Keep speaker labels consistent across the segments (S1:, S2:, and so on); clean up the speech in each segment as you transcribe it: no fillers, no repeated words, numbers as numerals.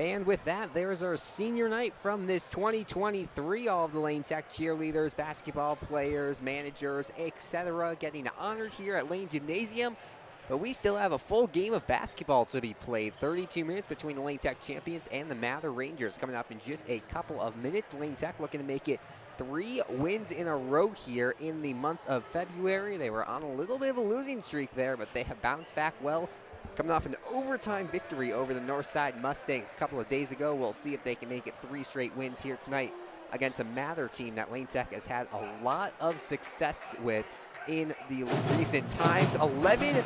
S1: And with that, there's our senior night from this 2023. All of the Lane Tech cheerleaders, basketball players, managers, etc. getting honored here at Lane Gymnasium. But we still have a full game of basketball to be played. 32 minutes between the Lane Tech champions and the Mather Rangers coming up in just a couple of minutes. Lane Tech looking to make it 3 wins in a row here in the month of February. They were on a little bit of a losing streak there, but they have bounced back well, coming off an overtime victory over the Northside Mustangs a couple of days ago. We'll see if they can make it 3 straight wins here tonight against a Mather team that Lane Tech has had a lot of success with in the recent times. 11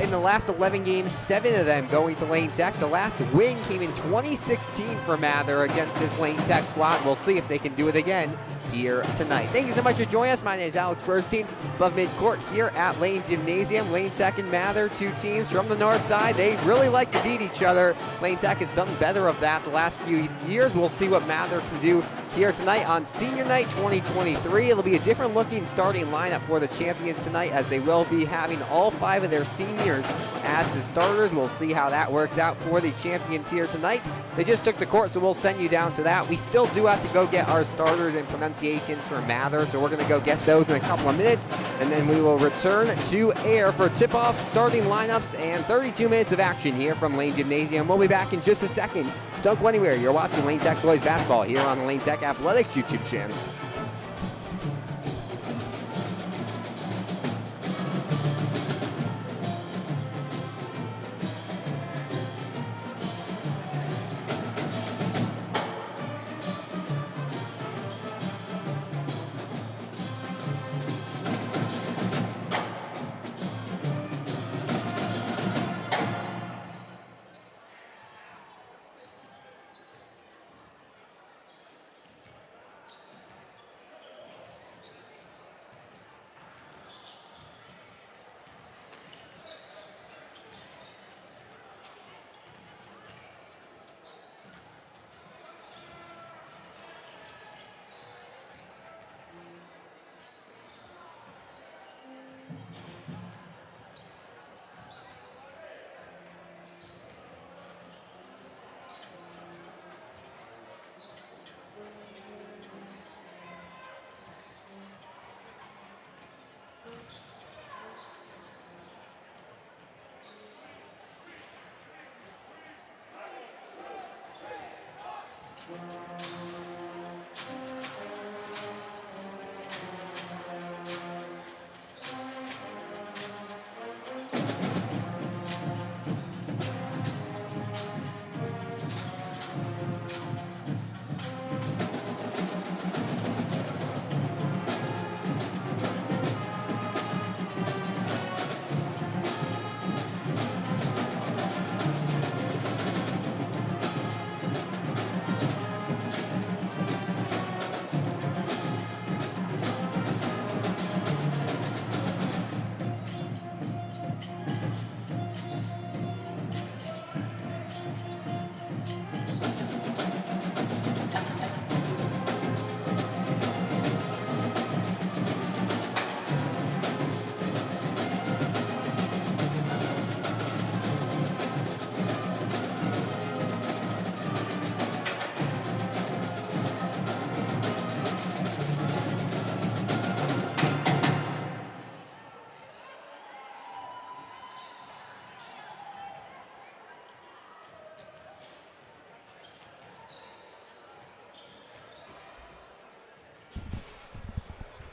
S1: in the last 11 games, 7 of them going to Lane Tech. The last win came in 2016 for Mather against this Lane Tech squad. We'll see if they can do it again here tonight. Thank you so much for joining us. My name is Alex Burstein, above midcourt here at Lane Gymnasium. Lane Tech and Mather, 2 teams from the north side. They really like to beat each other. Lane Tech has done better of that the last few years. We'll see what Mather can do here tonight on Senior Night 2023. It'll be a different looking starting lineup for the champions tonight, as they will be having all 5 of their seniors as the starters. We'll see how that works out for the champions here tonight. They just took the court, so we'll send you down to that. We still do have to go get our starters and pronunciations for Mather, so we're going to go get those in a couple of minutes, and then we will return to air for tip-off, starting lineups, and 32 minutes of action here from Lane Gymnasium. We'll be back in just a second. Don't go anywhere. You're watching Lane Tech Boys Basketball here on the Lane Tech Athletics YouTube channel.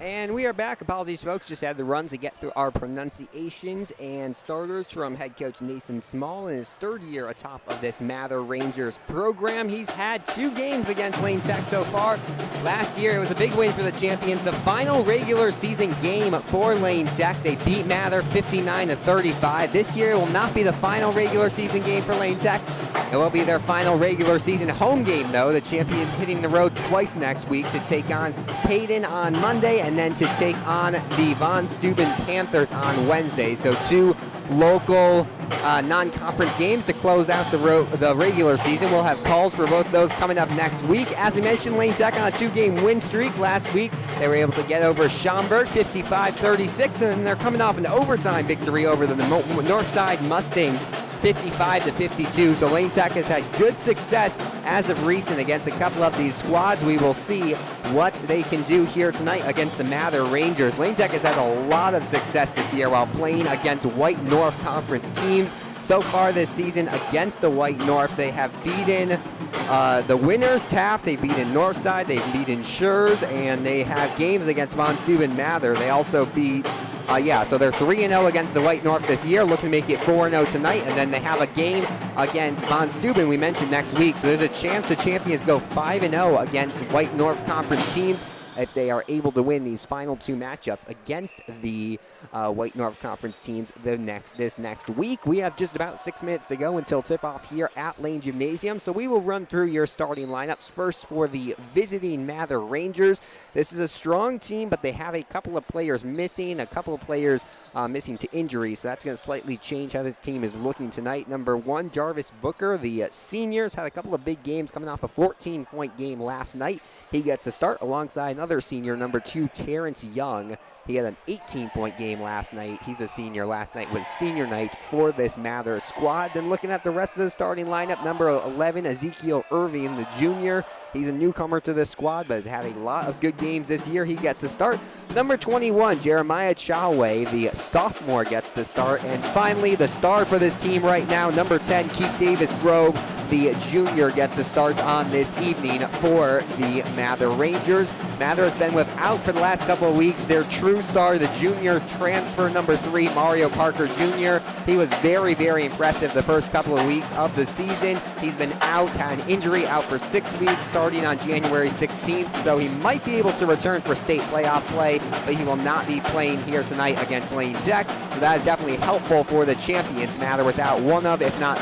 S1: And we are back. Apologies, folks. Just had the run to get through our pronunciations and starters from head coach Nathan Small in his 3rd year atop of this Mather Rangers program. He's had 2 games against Lane Tech so far. Last year, it was a big win for the champions. The final regular season game for Lane Tech. They beat Mather 59-35. This year, it will not be the final regular season game for Lane Tech. It will be their final regular season home game, though. The champions hitting the road twice next week to take on Hayden on Monday and then to take on the Von Steuben Panthers on Wednesday. So 2 local non-conference games to close out the regular season. We'll have calls for both those coming up next week. As I mentioned, Lane Tech on a 2-game win streak last week. They were able to get over Schaumburg 55-36, and they're coming off an overtime victory over the Northside Mustangs 55-52. So Lane Tech has had good success as of recent against a couple of these squads. We will see what they can do here tonight against the Mather Rangers. Lane Tech has had a lot of success this year while playing against White North Conference teams. So far this season against the White North, they have beaten the winners, Taft. They've beaten Northside. They've beaten Schurz, and they have games against Von Steuben Mather. They also beat, so they're 3-0 against the White North this year, looking to make it 4-0 tonight, and then they have a game against Von Steuben we mentioned next week. So there's a chance the champions go 5-0 against White North Conference teams if they are able to win these final two matchups against the White North Conference teams this next week. We have just about 6 minutes to go until tip-off here at Lane Gymnasium, so we will run through your starting lineups. First for the visiting Mather Rangers. This is a strong team, but they have a couple of players missing, missing to injury, so that's going to slightly change how this team is looking tonight. Number 1, Jarvis Booker, the seniors, had a couple of big games coming off a 14-point game last night. He gets a start alongside another senior, number 2, Terrence Young. He had an 18-point game last night. He's a senior. Last night was senior night for this Mather squad. Then looking at the rest of the starting lineup, number 11, Ezekiel Irving, the junior. He's a newcomer to this squad, but has had a lot of good games this year. He gets a start. Number 21, Jeremiah Chaway, the sophomore, gets the start. And finally, the star for this team right now, number 10, Keith Davis Grove, the junior, gets a start on this evening for the Mather Rangers. Mather has been without for the last couple of weeks their true star, the junior transfer, number 3, Mario Parker Jr. He was very, very impressive the first couple of weeks of the season. He's been out, had an injury, out for 6 weeks starting on January 16th, so he might be able to return for state playoff play, but he will not be playing here tonight against Lane Tech. So that is definitely helpful for the champions. Mather without one of, if not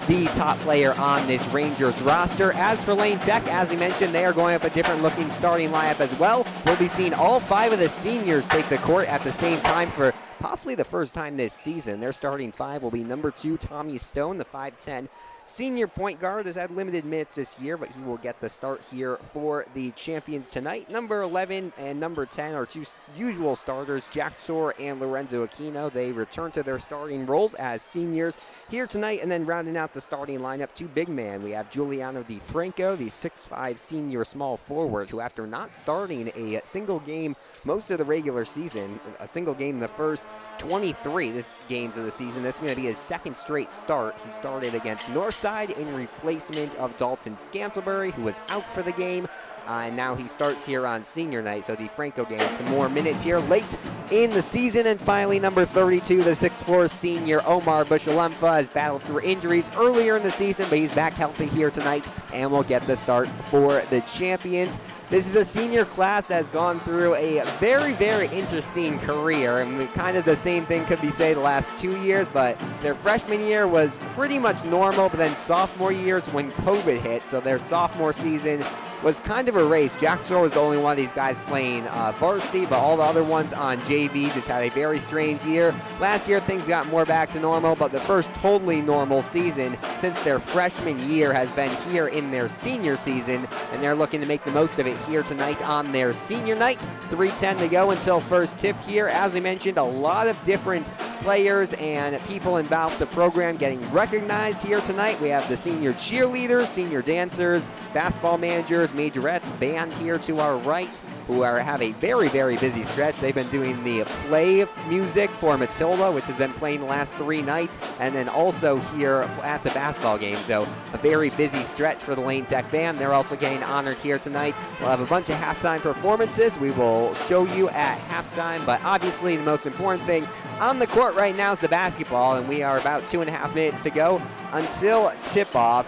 S1: the top player on this Rangers roster. As for Lane Tech, as we mentioned, they are going up a different looking starting lineup as well. We'll be seeing all 5 of the seniors take the court at the same time for possibly the first time this season. Their starting 5 will be number 2, Tommy Stone, the 5'10" senior point guard, has had limited minutes this year, but he will get the start here for the champions tonight. Number 11 and number 10 are 2 usual starters, Jack Soar and Lorenzo Aquino. They return to their starting roles as seniors here tonight. And then rounding out the starting lineup, 2 big men. We have Giuliano DiFranco, the 6'5" senior small forward, who after not starting a single game most of the regular season, a single game in the first 23 games of the season, this is going to be his second straight start. He started against Northside in replacement of Dalton Scantlebury, who was out for the game. And now he starts here on senior night, so DiFranco gains some more minutes here late in the season. And finally, number 32, the 6'4" senior Omar Bushalemfa has battled through injuries earlier in the season, but he's back healthy here tonight and will get the start for the champions. This is a senior class that has gone through a very, very interesting career, and kind of the same thing could be said the last 2 years, but their freshman year was pretty much normal, but then sophomore years when COVID hit, so their sophomore season was kind of a race. Jack Soar was the only one of these guys playing varsity, but all the other ones on JV just had a very strange year. Last year, things got more back to normal, but the first totally normal season since their freshman year has been here in their senior season, and they're looking to make the most of it here tonight on their senior night. 3:10 to go until first tip here. As we mentioned, a lot of different players and people involved in the program getting recognized here tonight. We have the senior cheerleaders, senior dancers, basketball managers, majorettes, band here to our right, who have a very, very busy stretch. They've been doing the play music for Matilda, which has been playing the last 3 nights, and then also here at the basketball game. So a very busy stretch for the Lane Tech band. They're also getting honored here tonight. We'll have a bunch of halftime performances we will show you at halftime, but obviously the most important thing on the court right now is the basketball, and we are about 2.5 minutes to go until tip-off.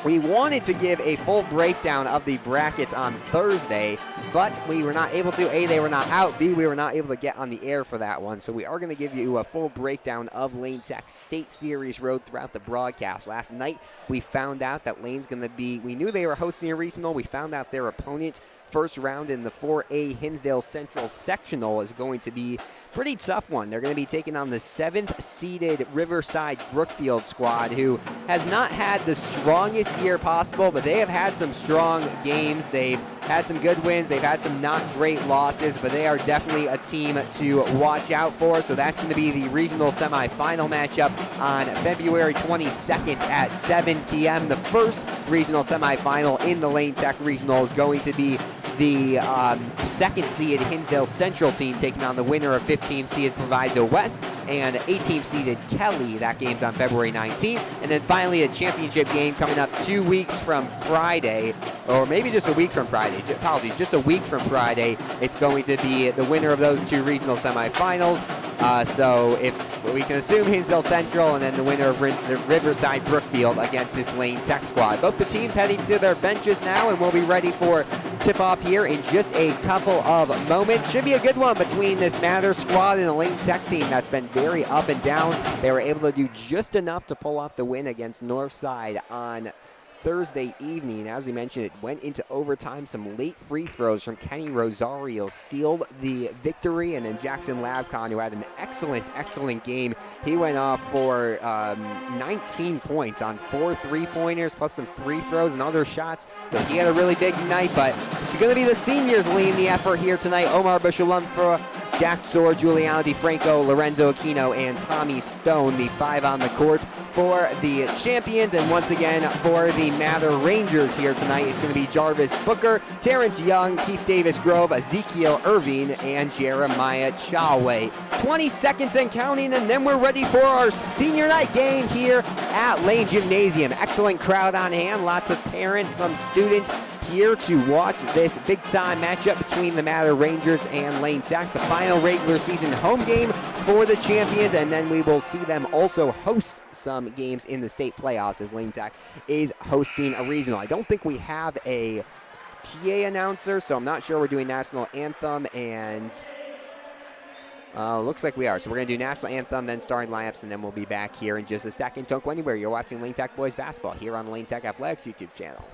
S1: We wanted to give a full breakdown of the brackets on Thursday, but we were not able to. A, they were not out. B, we were not able to get on the air for that one. So we are going to give you a full breakdown of Lane Tech's State Series Road throughout the broadcast. Last night, we found out that Lane's going to be, we knew they were hosting a regional. We found out their opponent first round in the 4A Hinsdale Central Sectional is going to be a pretty tough one. They're going to be taking on the 7th seeded Riverside Brookfield squad, who has not had the strongest year possible, but they have had some strong games. They've had some good wins. They've had some not great losses, but they are definitely a team to watch out for. So that's going to be the regional semifinal matchup on February 22nd at 7 p.m. The first regional semifinal in the Lane Tech Regional is going to be the second seed Hinsdale Central team taking on the winner of 15th seeded Proviso West and 18th seeded Kelly. That game's on February 19th. And then finally a championship game coming up 2 weeks from Friday, or maybe just a week from Friday. Apologies, just a week from Friday. It's going to be the winner of those two regional semifinals. So if we can assume Hinsdale Central and then the winner of Riverside Brookfield against this Lane Tech squad. Both the teams heading to their benches now, and we'll be ready for tip-off here in just a couple of moments. Should be a good one between this Mather squad and the Lane Tech team that's been very up and down. They were able to do just enough to pull off the win against Northside on Thursday evening. As we mentioned, it went into overtime. Some late free throws from Kenny Rosario sealed the victory, and then Jackson Labcon, who had an excellent game. He went off for 19 points on 4 three-pointers plus some free throws and other shots. So he had a really big night, but it's going to be the seniors leading the effort here tonight. Omar Bushalumfa, Jack Zor, Giuliano DiFranco, Lorenzo Aquino, and Tommy Stone, the 5 on the court for the champions. And once again, for the Mather Rangers here tonight, it's going to be Jarvis Booker, Terrence Young, Keith Davis Grove, Ezekiel Irving, and Jeremiah Chalway. 20 seconds and counting, and then we're ready for our senior night game here at Lane Gymnasium. Excellent crowd on hand, lots of parents, some students here to watch this big-time matchup between the Mather Rangers and Lane Tech, the final regular season home game for the champions, and then we will see them also host some games in the state playoffs as Lane Tech is hosting a regional. I don't think we have a PA announcer, so I'm not sure we're doing national anthem, and looks like we are. So we're going to do national anthem, then starting lineups, and then we'll be back here in just a second. Don't go anywhere. You're watching Lane Tech Boys Basketball here on the Lane Tech Athletics YouTube channel.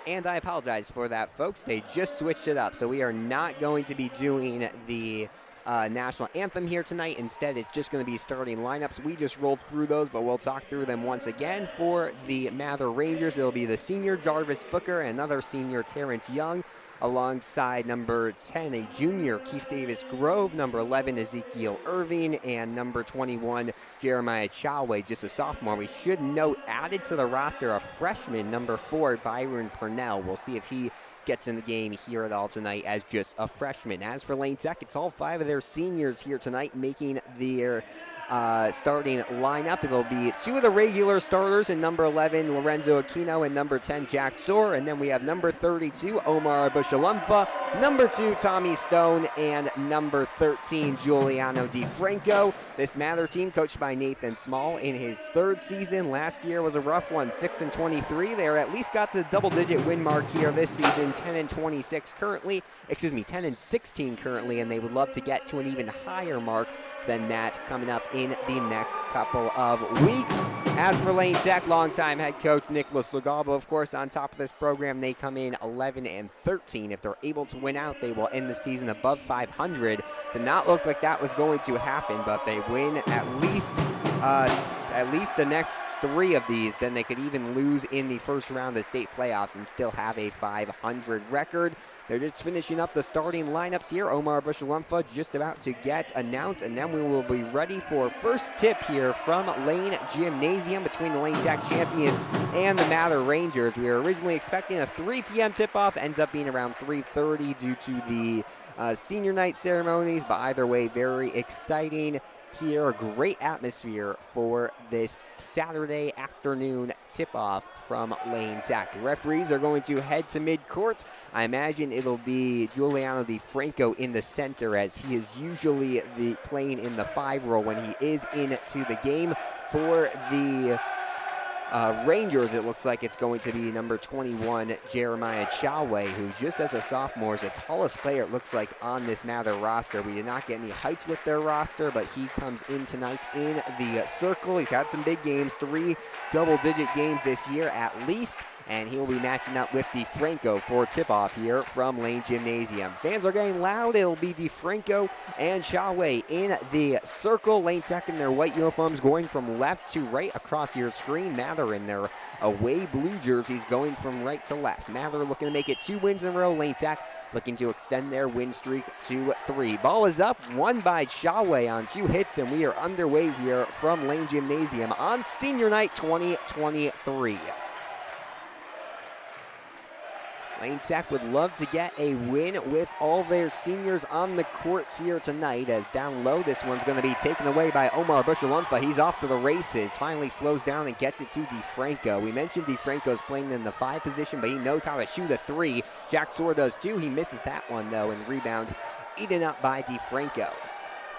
S1: And I apologize for that, folks. They just switched it up. So we are not going to be doing the national anthem here tonight. Instead, it's just going to be starting lineups. We just rolled through those, but we'll talk through them once again. For the Mather Rangers, it'll be the senior Jarvis Booker and another senior Terrence Young, alongside number 10, a junior Keith Davis Grove, number 11, Ezekiel Irving, and number 21, Jeremiah Chalway, just a sophomore. We should note, added to the roster, a freshman, number 4, Byron Purnell. We'll see if he gets in the game here at all tonight as just a freshman. As for Lane Tech, it's all 5 of their seniors here tonight making their starting lineup. It'll be 2 of the regular starters in number 11, Lorenzo Aquino, and number 10, Jack Zor. And then we have number 32, Omar Bushalumfa, number 2, Tommy Stone, and number 13, Giuliano DiFranco. This Mather team, coached by Nathan Small in his 3rd season. Last year was a rough one, 6-23. They're at least got to the double-digit win mark here this season, 10-26 currently. 10-16 currently, and they would love to get to an even higher mark than that coming up in the next couple of weeks. As for Lane Tech, longtime head coach Nicholas Lugalbo, of course, on top of this program, they come in 11-13. If they're able to win out, they will end the season above 500. Did not look like that was going to happen, but they win at least the next 3 of these. Then they could even lose in the first round of the state playoffs and still have a 500 record. They're just finishing up the starting lineups here. Omar Bushalumfa just about to get announced, and then we will be ready for first tip here from Lane Gymnasium between the Lane Tech champions and the Mather Rangers. We were originally expecting a 3 p.m. tip-off, ends up being around 3:30 due to the senior night ceremonies, but either way, very exciting here. A great atmosphere for this Saturday afternoon tip-off from Lane Tech. The referees are going to head to mid-court. I imagine it'll be Giuliano DiFranco in the center, as he is usually playing in the 5 role when he is into the game. For the Rangers, it looks like it's going to be number 21, Jeremiah Chalway, who just as a sophomore is the tallest player, it looks like, on this Mather roster. We did not get any heights with their roster, but he comes in tonight in the circle. He's had some big games, 3 double-digit games this year at least, and he will be matching up with DeFranco for tip-off here from Lane Gymnasium. Fans are getting loud. It'll be DeFranco and Shawway in the circle. Lane Tech in their white uniforms going from left to right across your screen. Mather in their away blue jerseys going from right to left. Mather looking to make it 2 wins in a row. Lane Tech looking to extend their win streak to 3. Ball is up, won by Shawway on 2 hits, and we are underway here from Lane Gymnasium on Senior Night 2023. Lane Tech would love to get a win with all their seniors on the court here tonight, as down low this one's going to be taken away by Omar Bushalumfa. He's off to the races, finally slows down and gets it to DeFranco. We mentioned DeFranco's playing in the 5 position, but he knows how to shoot a 3. Jack Soar does too. He misses that one though, and rebound eaten up by DeFranco.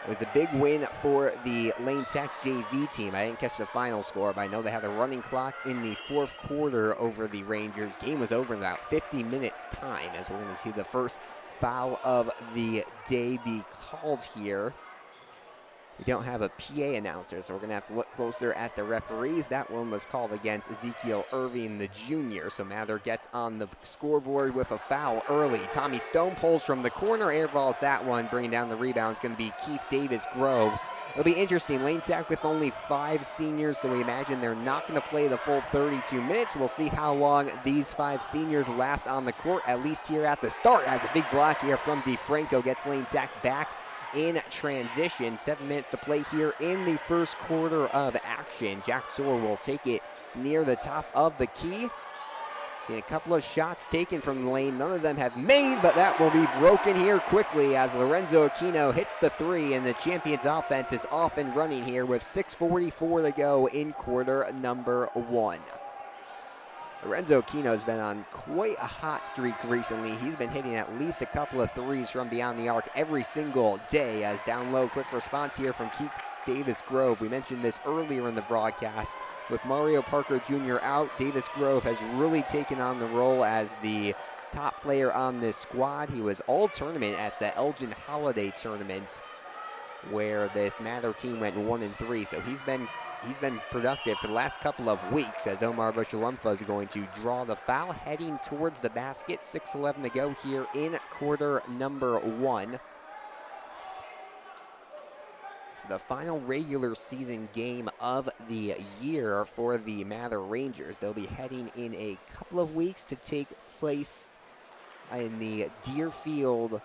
S1: It was a big win for the Lane Tech JV team. I didn't catch the final score, but I know they had a running clock in the 4th quarter over the Rangers. Game was over in about 50 minutes time, as we're going to see the first foul of the day be called here. We don't have a PA announcer, so we're going to have to look closer at the referees. That one was called against Ezekiel Irving, the junior. So Mather gets on the scoreboard with a foul early. Tommy Stone pulls from the corner, airballs that one. Bringing down the rebound is going to be Keith Davis Grove. It'll be interesting. Lane Tech with only 5 seniors, so we imagine they're not going to play the full 32 minutes. We'll see how long these 5 seniors last on the court, at least here at the start, as a big block here from DeFranco gets Lane Tech back in transition. 7 minutes to play here in the first quarter of action. Jack Soar will take it near the top of the key. Seen a couple of shots taken from the lane. None of them have made, but that will be broken here quickly as Lorenzo Aquino hits the 3, and the Champions offense is off and running here with 6:44 to go in quarter number 1. Lorenzo Aquino has been on quite a hot streak recently. He's been hitting at least a couple of 3s from beyond the arc every single day, as down low, quick response here from Keith Davis Grove. We mentioned this earlier in the broadcast. With Mario Parker Jr. out, Davis Grove has really taken on the role as the top player on this squad. He was all tournament at the Elgin Holiday Tournament, where this Mather team went 1-3. So he's been productive for the last couple of weeks, as Omar Bushalumfa is going to draw the foul heading towards the basket. 6:11 to go here in quarter number 1. It's the final regular season game of the year for the Mather Rangers. They'll be heading in a couple of weeks to take place in the Deerfield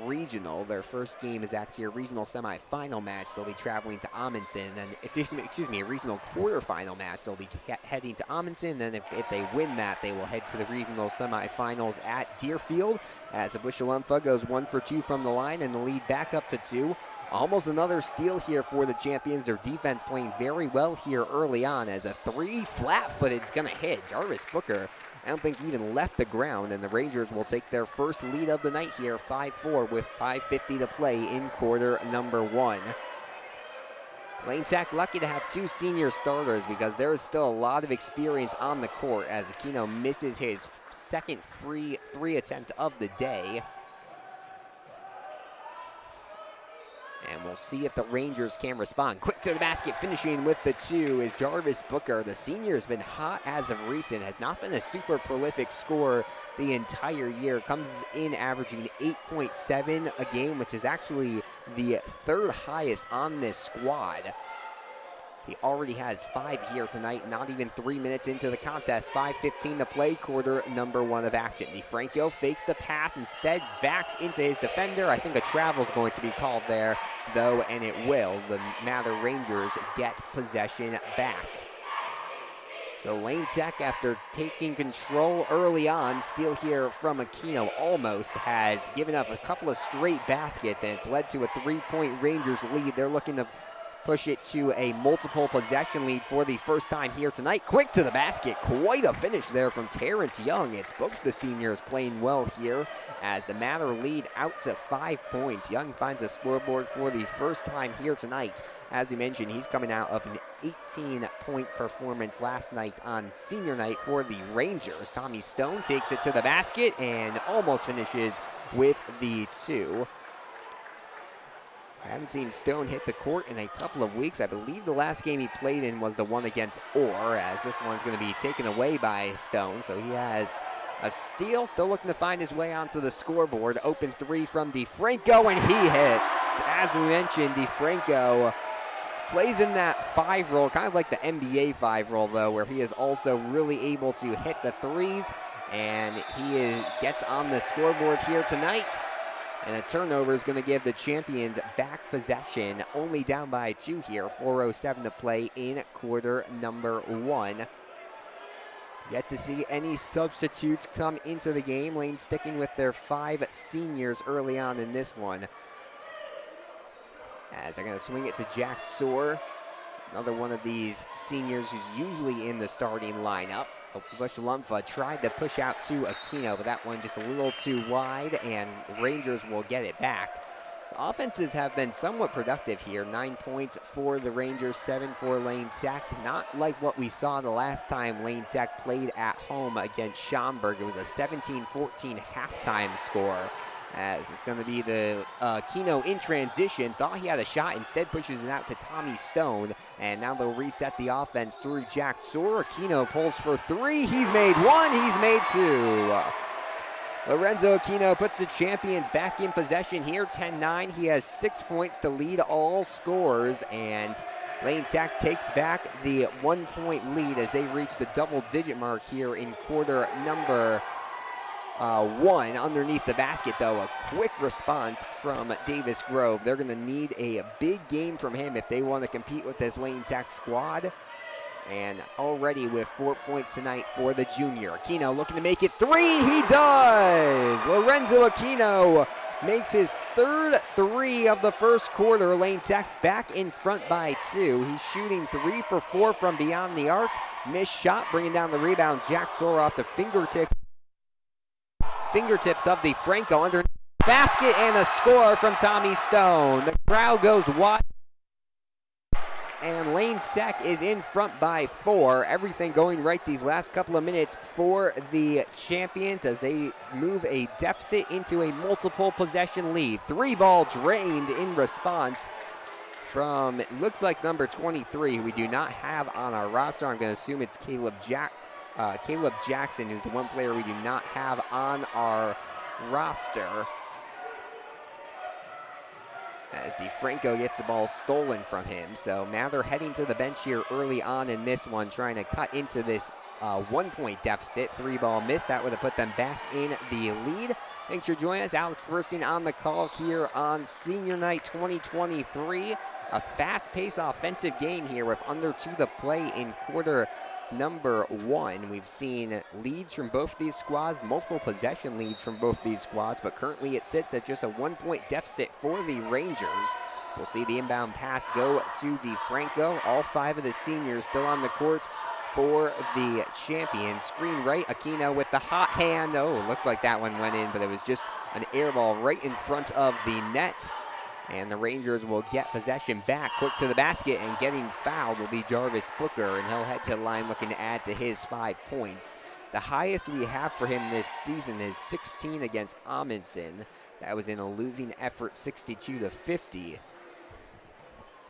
S1: Regional. Their first game is actually a regional semifinal match. They'll be traveling to Amundsen, and a regional quarterfinal match. They'll be heading to Amundsen, and if they win that, they will head to the regional semifinals at Deerfield, as Bushalumfa goes 1 for 2 from the line, and the lead back up to 2. Almost another steal here for the Champions. Their defense playing very well here early on, as a 3 flat-footed is going to hit. Jarvis Booker, I don't think, even left the ground, and the Rangers will take their first lead of the night here, 5-4, with 5:50 to play in quarter number 1. Lane Tech lucky to have 2 senior starters, because there is still a lot of experience on the court, as Aquino misses his second free 3 attempt of the day. And we'll see if the Rangers can respond. Quick to the basket, finishing with the 2 is Jarvis Booker. The senior has been hot as of recent, has not been a super prolific scorer the entire year. Comes in averaging 8.7 a game, which is actually the 3rd highest on this squad. He already has 5 here tonight, not even 3 minutes into the contest. 5:15 to play, quarter number 1 of action. DeFranco fakes the pass, instead backs into his defender. I think a travel's going to be called there, though, and it will. The Mather Rangers get possession back. So Lane Tech, after taking control early on, steal here from Aquino almost, has given up a couple of straight baskets, and it's led to a 3-point Rangers lead. They're looking to push it to a multiple possession lead for the first time here tonight. Quick to the basket, quite a finish there from Terrence Young. It's both the seniors playing well here, as the Mather lead out to 5 points. Young finds a scoreboard for the first time here tonight. As we mentioned, he's coming out of an 18-point performance last night on senior night for the Rangers. Tommy Stone takes it to the basket and almost finishes with the 2. I haven't seen Stone hit the court in a couple of weeks. I believe the last game he played in was the one against Orr, as this one's going to be taken away by Stone. So he has a steal, still looking to find his way onto the scoreboard. Open three from DeFranco, and he hits. As we mentioned, DeFranco plays in that 5 role, kind of like the NBA 5 role, though, where he is also really able to hit the threes, and he gets on the scoreboard here tonight. And a turnover is going to give the champions back possession, only down by 2 here. 4:07 to play in quarter number 1. Yet to see any substitutes come into the game. Lane sticking with their 5 seniors early on in this one. As they're going to swing it to Jack Soar, another one of these seniors who's usually in the starting lineup. Bushalumfa tried to push out to Aquino, but that one just a little too wide, and Rangers will get it back. The offenses have been somewhat productive here. 9 points for the Rangers, 7 for Lane Tech. Not like what we saw the last time Lane Tech played at home against Schaumburg. It was a 17-14 halftime score. As it's going to be the Aquino in transition. Thought he had a shot, instead pushes it out to Tommy Stone. And now they'll reset the offense through Jack Soar. Aquino pulls for 3. He's made 1. He's made 2. Lorenzo Aquino puts the champions back in possession here, 10-9. He has 6 points to lead all scores. And Lane Tech takes back the 1-point lead as they reach the double-digit mark here in quarter number 1. Underneath the basket, though, a quick response from Davis Grove. They're going to need a big game from him if they want to compete with this Lane Tech squad. And already with 4 points tonight for the junior. Aquino looking to make it 3. He does! Lorenzo Aquino makes his 3rd 3 of the first quarter. Lane Tech back in front by 2. He's shooting 3 for 4 from beyond the arc. Missed shot, bringing down the rebounds. Jack Soar off the fingertips of the Franco under basket, and a score from Tommy Stone. The crowd goes wide, and Lane Tech is in front by 4. Everything going right these last couple of minutes for the champions as they move a deficit into a multiple possession lead. 3-ball drained in response from, it looks like number 23, who we do not have on our roster. I'm going to assume it's Caleb Jackson, who's the one player we do not have on our roster. As DeFranco gets the ball stolen from him. So now they're heading to the bench here early on in this one, trying to cut into this 1-point deficit. 3-ball miss. That would have put them back in the lead. Thanks for joining us. Alex Bursing on the call here on Senior Night 2023. A fast-paced offensive game here with under 2 to play in quarter number 1. We've seen leads from both these squads, multiple possession leads from both these squads, but currently it sits at just a 1-point deficit for the Rangers. So we'll see the inbound pass go to DeFranco. All 5 of the seniors still on the court for the champions. Screen right, Aquino with the hot hand. Oh, looked like that one went in, but it was just an air ball right in front of the net. And the Rangers will get possession back. Quick to the basket, and getting fouled will be Jarvis Booker, and he'll head to the line looking to add to his 5 points. The highest we have for him this season is 16 against Amundsen. That was in a losing effort, 62-50.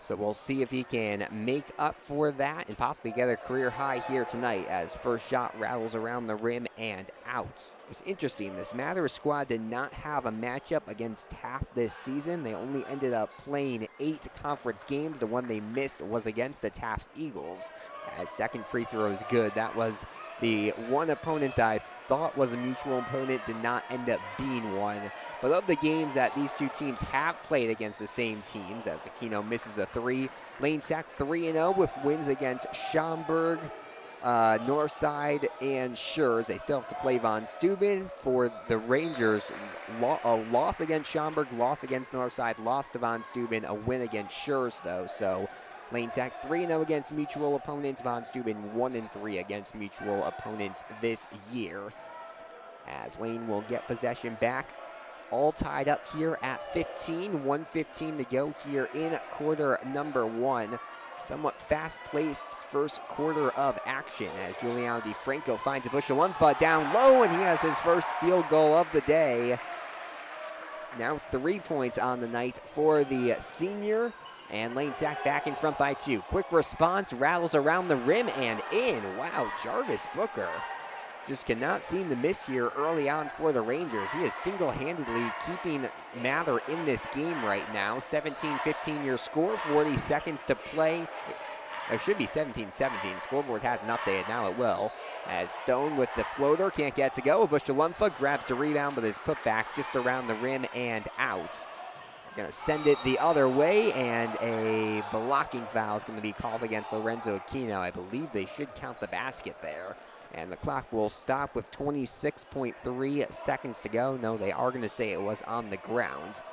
S1: So we'll see if he can make up for that and possibly get a career high here tonight as first shot rattles around the rim and out. It's interesting, this Matters squad did not have a matchup against Taft this season. They only ended up playing 8 conference games. The one they missed was against the Taft Eagles. As second free throw is good. That was the one opponent I thought was a mutual opponent, did not end up being one. But of the games that these two teams have played against the same teams, as Aquino misses a 3, Lane Tech 3-0 with wins against Schaumburg, Northside, and Schurz. They still have to play Von Steuben. For the Rangers, a loss against Schaumburg, loss against Northside, loss to Von Steuben, a win against Schurz, though. So Lane Tech 3-0 against mutual opponents. Von Steuben 1-3 against mutual opponents this year. As Lane will get possession back. All tied up here at 15. 1:15 to go here in quarter number 1. Somewhat fast-paced first quarter of action as Giuliano DeFranco finds a Bushalumfa down low, and he has his first field goal of the day. Now 3 points on the night for the senior. And Lane Sack back in front by 2. Quick response, rattles around the rim and in. Wow, Jarvis Booker just cannot seem to miss here early on for the Rangers. He is single-handedly keeping Mather in this game right now. 17-15 your score, 40 seconds to play. It should be 17-17. Scoreboard hasn't updated, now it will. As Stone with the floater, can't get to go. Bushalumfa grabs the rebound, but is put back just around the rim and out. Gonna send it the other way, and a blocking foul is gonna be called against Lorenzo Aquino. I believe they should count the basket there. And the clock will stop with 26.3 seconds to go. No, they are gonna say it was on the ground.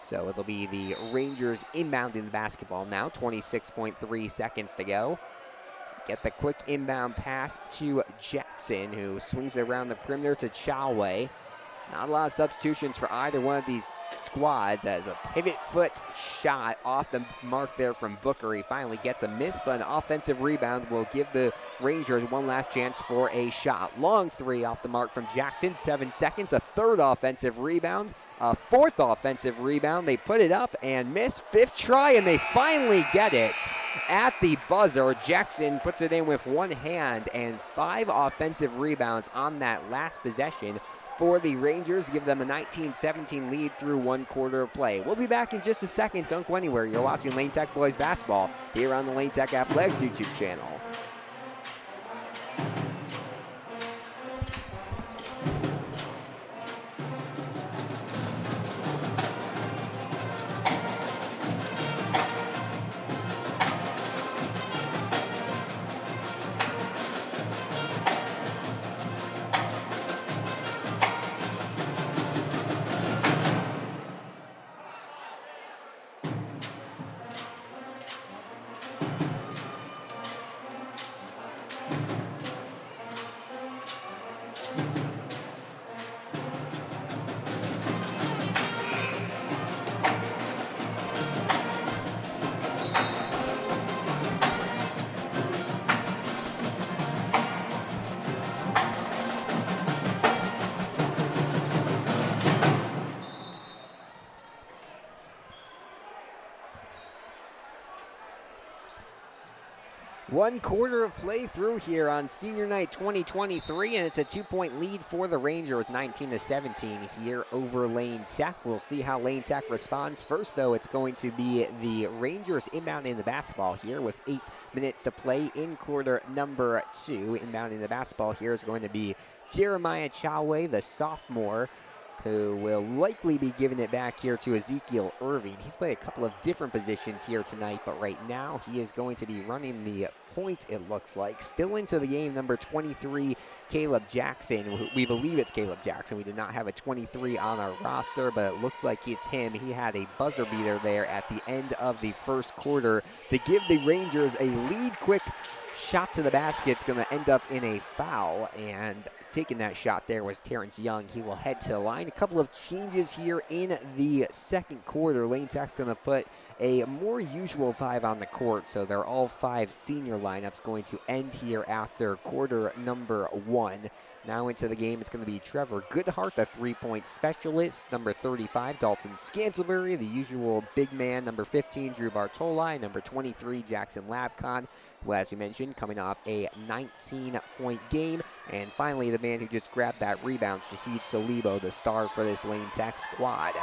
S1: So it'll be the Rangers inbounding the basketball now, 26.3 seconds to go. Get the quick inbound pass to Jackson, who swings it around the perimeter to Chalway. Not a lot of substitutions for either one of these squads, as a pivot foot shot off the mark there from Booker. He finally gets a miss, but an offensive rebound will give the Rangers one last chance for a shot. Long 3 off the mark from Jackson, 7 seconds, a third offensive rebound, a fourth offensive rebound. They put it up and miss. 5th try, and they finally get it at the buzzer. Jackson puts it in with one hand, and 5 offensive rebounds on that last possession for the Rangers, give them a 19-17 lead through 1 quarter of play. We'll be back in just a second. Don't go anywhere. You're watching Lane Tech Boys Basketball here on the Lane Tech Athletics YouTube channel. One quarter of play through here on Senior Night 2023, and it's a 2-point lead for the Rangers, 19-17 here over Lane Tech. We'll see how Lane Tech responds. First, though, it's going to be the Rangers inbounding the basketball here with 8 minutes to play in quarter number 2. Inbounding the basketball here is going to be Jeremiah Chalway, the sophomore, who will likely be giving it back here to Ezekiel Irving. He's played a couple of different positions here tonight, but right now he is going to be running the point, it looks like. Still into the game, number 23, Caleb Jackson. We believe it's Caleb Jackson. We did not have a 23 on our roster, but it looks like it's him. He had a buzzer beater there at the end of the first quarter to give the Rangers a lead. Quick shot to the basket. It's going to end up in a foul, and taking that shot there was Terrence Young. He will head to the line. A couple of changes here in the second quarter. Lane Tech's going to put a more usual 5 on the court, so they're all 5 senior lineups going to end here after quarter number 1. Now into the game, it's going to be Trevor Goodhart, the 3-point specialist. Number 35, Dalton Scantlebury, the usual big man. Number 15, Drew Bartoli. Number 23, Jackson Labcon, who, as we mentioned, coming off a 19-point game. And finally, the man who just grabbed that rebound, Shahid Solibo, the star for this Lane Tech squad.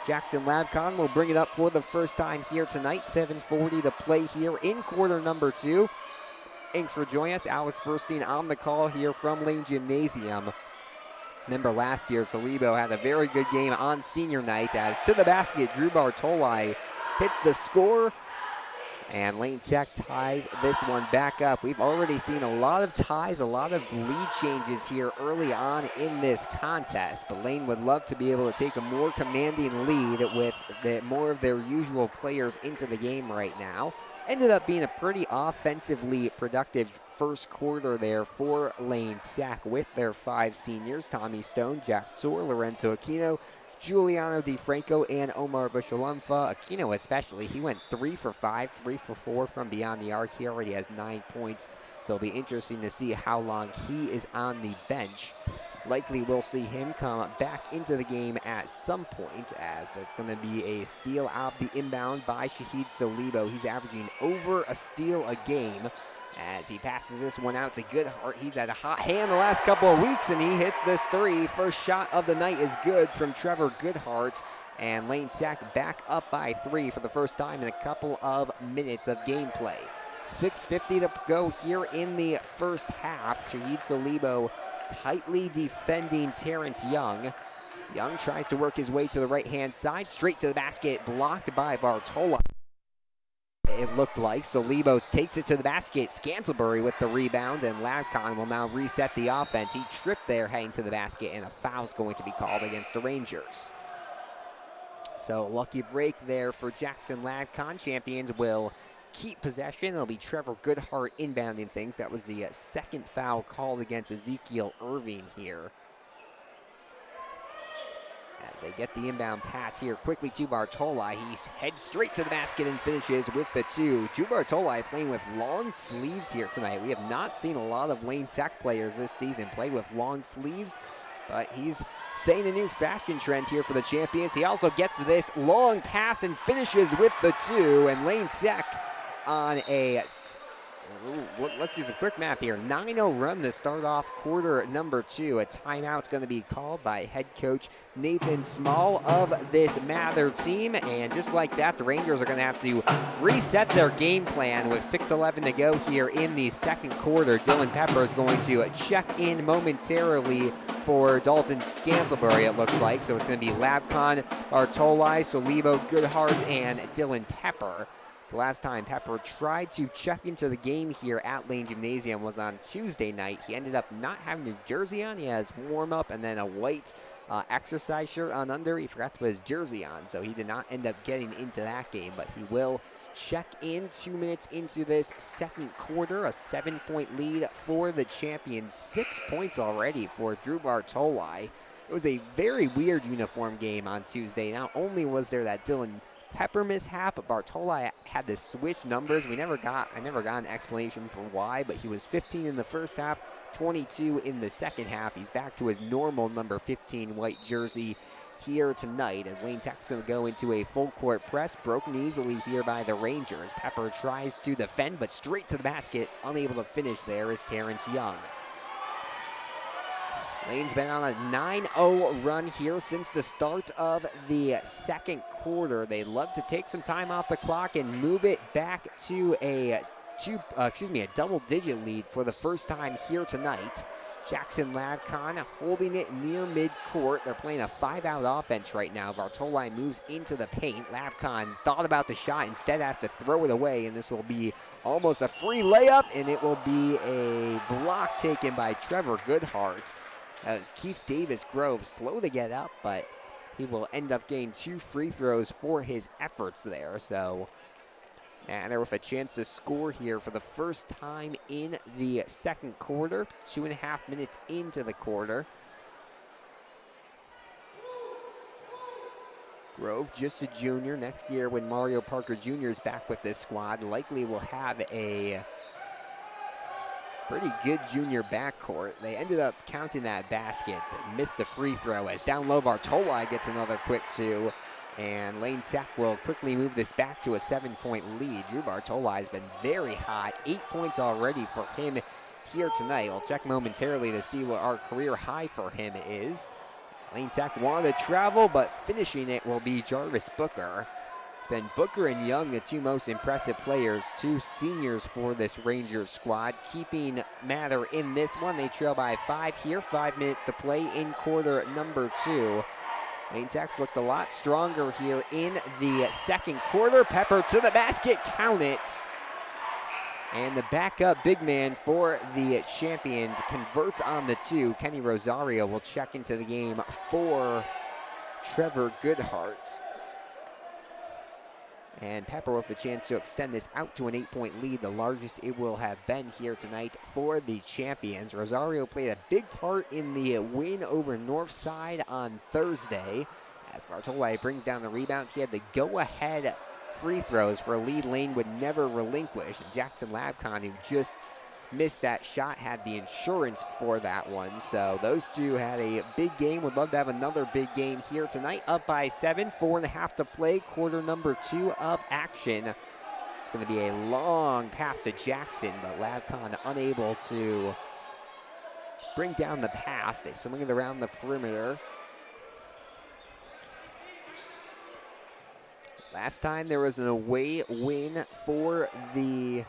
S1: Jackson Labcon will bring it up for the first time here tonight. 7:40 to play here in quarter number 2. Thanks for joining us. Alex Burstein on the call here from Lane Gymnasium. Remember last year, Solibo had a very good game on senior night, as to the basket, Drew Bartoli hits the score, and Lane Tech ties this one back up. We've already seen a lot of ties, a lot of lead changes here early on in this contest, but Lane would love to be able to take a more commanding lead with more of their usual players into the game right now. Ended up being a pretty offensively productive first quarter there for Lane Tech with their 5 seniors, Tommy Stone, Jack Tsor, Lorenzo Aquino, Giuliano DiFranco, and Omar Bushalumfa. Aquino especially, he went 3 for 5, 3 for 4 from beyond the arc. He already has 9 points, so it'll be interesting to see how long he is on the bench. likely we'll see him come back into the game at some point, as there's going to be a steal out the inbound by Shahid Solibo. He's averaging over a steal a game as he passes this one out to Goodhart. He's had a hot hand the last couple of weeks, and he hits this three. First shot of the night is good from Trevor Goodhart, and Lane Sack back up by 3 for the first time in a couple of minutes of gameplay. 6:50 to go here in the first half. Shahid Solibo tightly defending Terrence Young. Young tries to work his way to the right-hand side, straight to the basket, blocked by Bartola. It looked like Solibo takes it to the basket. Scantlebury with the rebound, and Labcon will now reset the offense. He tripped there heading to the basket, and a foul's going to be called against the Rangers. So lucky break there for Jackson Labcon. Champions will keep possession. It'll be Trevor Goodhart inbounding things. That was the second foul called against Ezekiel Irving here. As they get the inbound pass here quickly to Bartola. He heads straight to the basket and finishes with the 2. Drew Bartola playing with long sleeves here tonight. We have not seen a lot of Lane Tech players this season play with long sleeves, but he's setting a new fashion trend here for the Champions. He also gets this long pass and finishes with the 2, and Lane Tech on a, let's do some quick math here, 9-0 run to start off quarter number 2. A timeout's going to be called by head coach Nathan Small of this Mather team, and just like that, the Rangers are going to have to reset their game plan with 6:11 to go here in the second quarter. Dylan Pepper is going to check in momentarily for Dalton Scantlebury, it looks like. So it's going to be Labcon, Bartoli, Solibo, Goodhart, and Dylan Pepper. The last time Pepper tried to check into the game here at Lane Gymnasium was on Tuesday night. He ended up not having his jersey on. He has warm-up and then a white exercise shirt on under. He forgot to put his jersey on, so he did not end up getting into that game, but he will check in 2 minutes into this second quarter. A 7-point lead for the Champions. 6 points already for Drew Bartoli. It was a very weird uniform game on Tuesday. Not only was there that Dylan Pepper mishap, but Bartola had to switch numbers. I never got an explanation for why, but he was 15 in the first half, 22 in the second half. He's back to his normal number 15 white jersey here tonight, as Lane Tech's going to go into a full court press, broken easily here by the Rangers. Pepper tries to defend, but straight to the basket, unable to finish there is Terrence Young. Lane's been on a 9-0 run here since the start of the second quarter. They'd love to take some time off the clock and move it back to a double-digit lead for the first time here tonight. Jackson Labcon holding it near midcourt. They're playing a 5-out offense right now. Bartoli moves into the paint. Labcon thought about the shot, instead has to throw it away, and this will be almost a free layup, and it will be a block taken by Trevor Goodhart. As Keith Davis Grove slow to get up, but he will end up getting 2 free throws for his efforts there. So Mather with a chance to score here for the first time in the second quarter. 2.5 minutes into the quarter. Grove, just a junior. Next year when Mario Parker Jr. is back with this squad, likely will have a pretty good junior backcourt. They ended up counting that basket, but missed a free throw as down low Bartoli gets another quick 2. And Lane Tech will quickly move this back to a 7-point lead. Drew Bartoli has been very hot. 8 points already for him here tonight. We'll check momentarily to see what our career high for him is. Lane Tech wanted to travel, but finishing it will be Jarvis Booker. It's been Booker and Young, the 2 most impressive players, 2 seniors for this Rangers squad, keeping Mather in this one. They trail by 5 here, 5 minutes to play in quarter number 2. Lane Tech's looked a lot stronger here in the second quarter. Pepper to the basket, count it. And the backup big man for the Champions converts on the 2. Kenny Rosario will check into the game for Trevor Goodhart. And Pepper with the chance to extend this out to an 8-point lead, the largest it will have been here tonight for the Champions. Rosario played a big part in the win over Northside on Thursday. As Bartoli brings down the rebound, he had the go-ahead free throws for a lead Lane would never relinquish. And Jackson Labcon, who just missed that shot, had the insurance for that one. So those two had a big game. Would love to have another big game here tonight. Up by 7, 4.5 to play, quarter number 2 of action. It's going to be a long pass to Jackson, but Labcon unable to bring down the pass. They swing it around the perimeter. Last time there was an away win for the,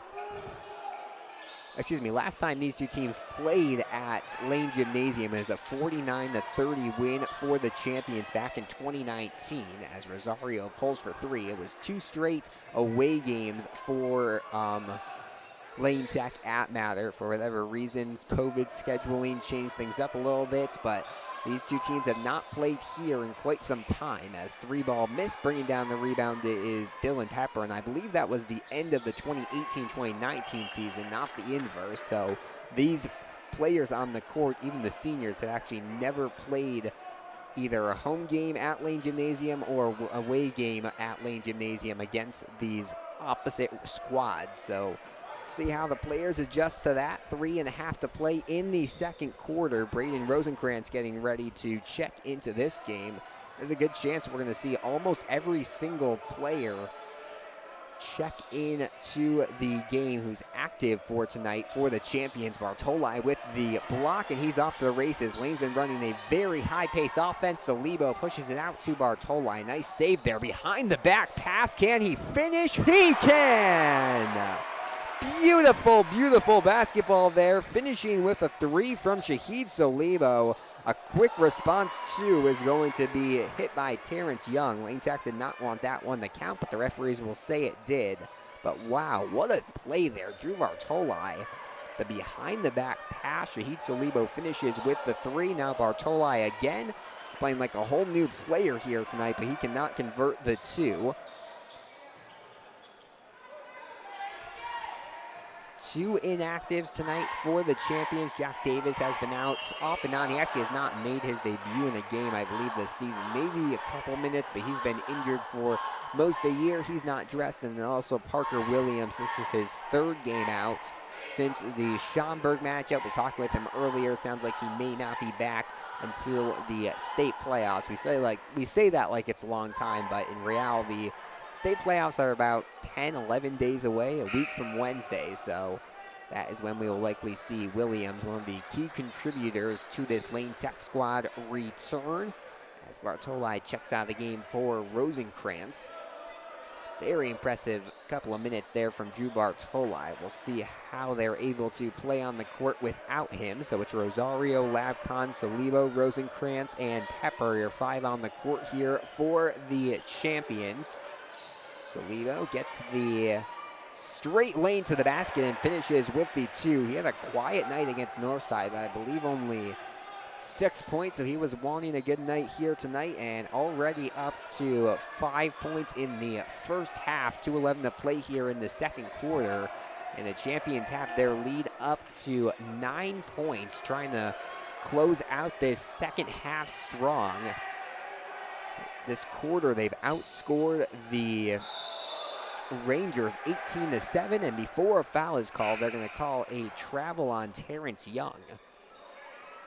S1: last time these two teams played at Lane Gymnasium, it was a 49-30 win for the champions back in 2019 as Rosario pulls for 3. It was 2 straight away games for Lane Tech at Mather. For whatever reasons, COVID scheduling changed things up a little bit, but these two teams have not played here in quite some time as 3-ball missed. Bringing down the rebound is Dylan Pepper, and I believe that was the end of the 2018-2019 season, not the inverse. So these players on the court, even the seniors, have actually never played either a home game at Lane Gymnasium or a away game at Lane Gymnasium against these opposite squads. So see how the players adjust to that. 3.5 to play in the second quarter. Braden Rosenkrantz getting ready to check into this game. There's a good chance we're going to see almost every single player check into the game who's active for tonight for the champions. Bartoli with the block, and he's off to the races. Lane's been running a very high-paced offense, so Lebo pushes it out to Bartoli. Nice save there. Behind the back pass. Can he finish? He can! Beautiful, beautiful basketball there. Finishing with a 3 from Shahid Solibo. A quick response, too, is going to be hit by Terrence Young. Lane Tech did not want that one to count, but the referees will say it did. But wow, what a play there. Drew Bartoli, the behind-the-back pass. Shahid Solibo finishes with the 3. Now Bartoli again. He's playing like a whole new player here tonight, but he cannot convert the 2. 2 inactives tonight for the champions. Jack Davis has been out off and on. He actually has not made his debut in a game, I believe, this season. Maybe a couple minutes, but he's been injured for most of the year. He's not dressed. And then also Parker Williams. This is his 3rd game out since the Schaumburg matchup. Was talking with him earlier. Sounds like he may not be back until the state playoffs. We say that like it's a long time, but in reality, state playoffs are about 10, 11 days away, a week from Wednesday, so that is when we will likely see Williams, one of the key contributors to this Lane Tech squad, return as Bartoli checks out of the game for Rosenkrantz. Very impressive couple of minutes there from Drew Bartoli. We'll see how they're able to play on the court without him. So it's Rosario, Labcon, Solibo, Rosenkrantz, and Pepper, your 5 on the court here for the champions. Solibo gets the straight lane to the basket and finishes with the 2. He had a quiet night against Northside, but I believe only 6 points, so he was wanting a good night here tonight, and already up to 5 points in the first half. 2:11 to play here in the second quarter, and the champions have their lead up to 9 points, trying to close out this second half strong. This quarter, they've outscored the Rangers 18-7, and before a foul is called, they're going to call a travel on Terrence Young.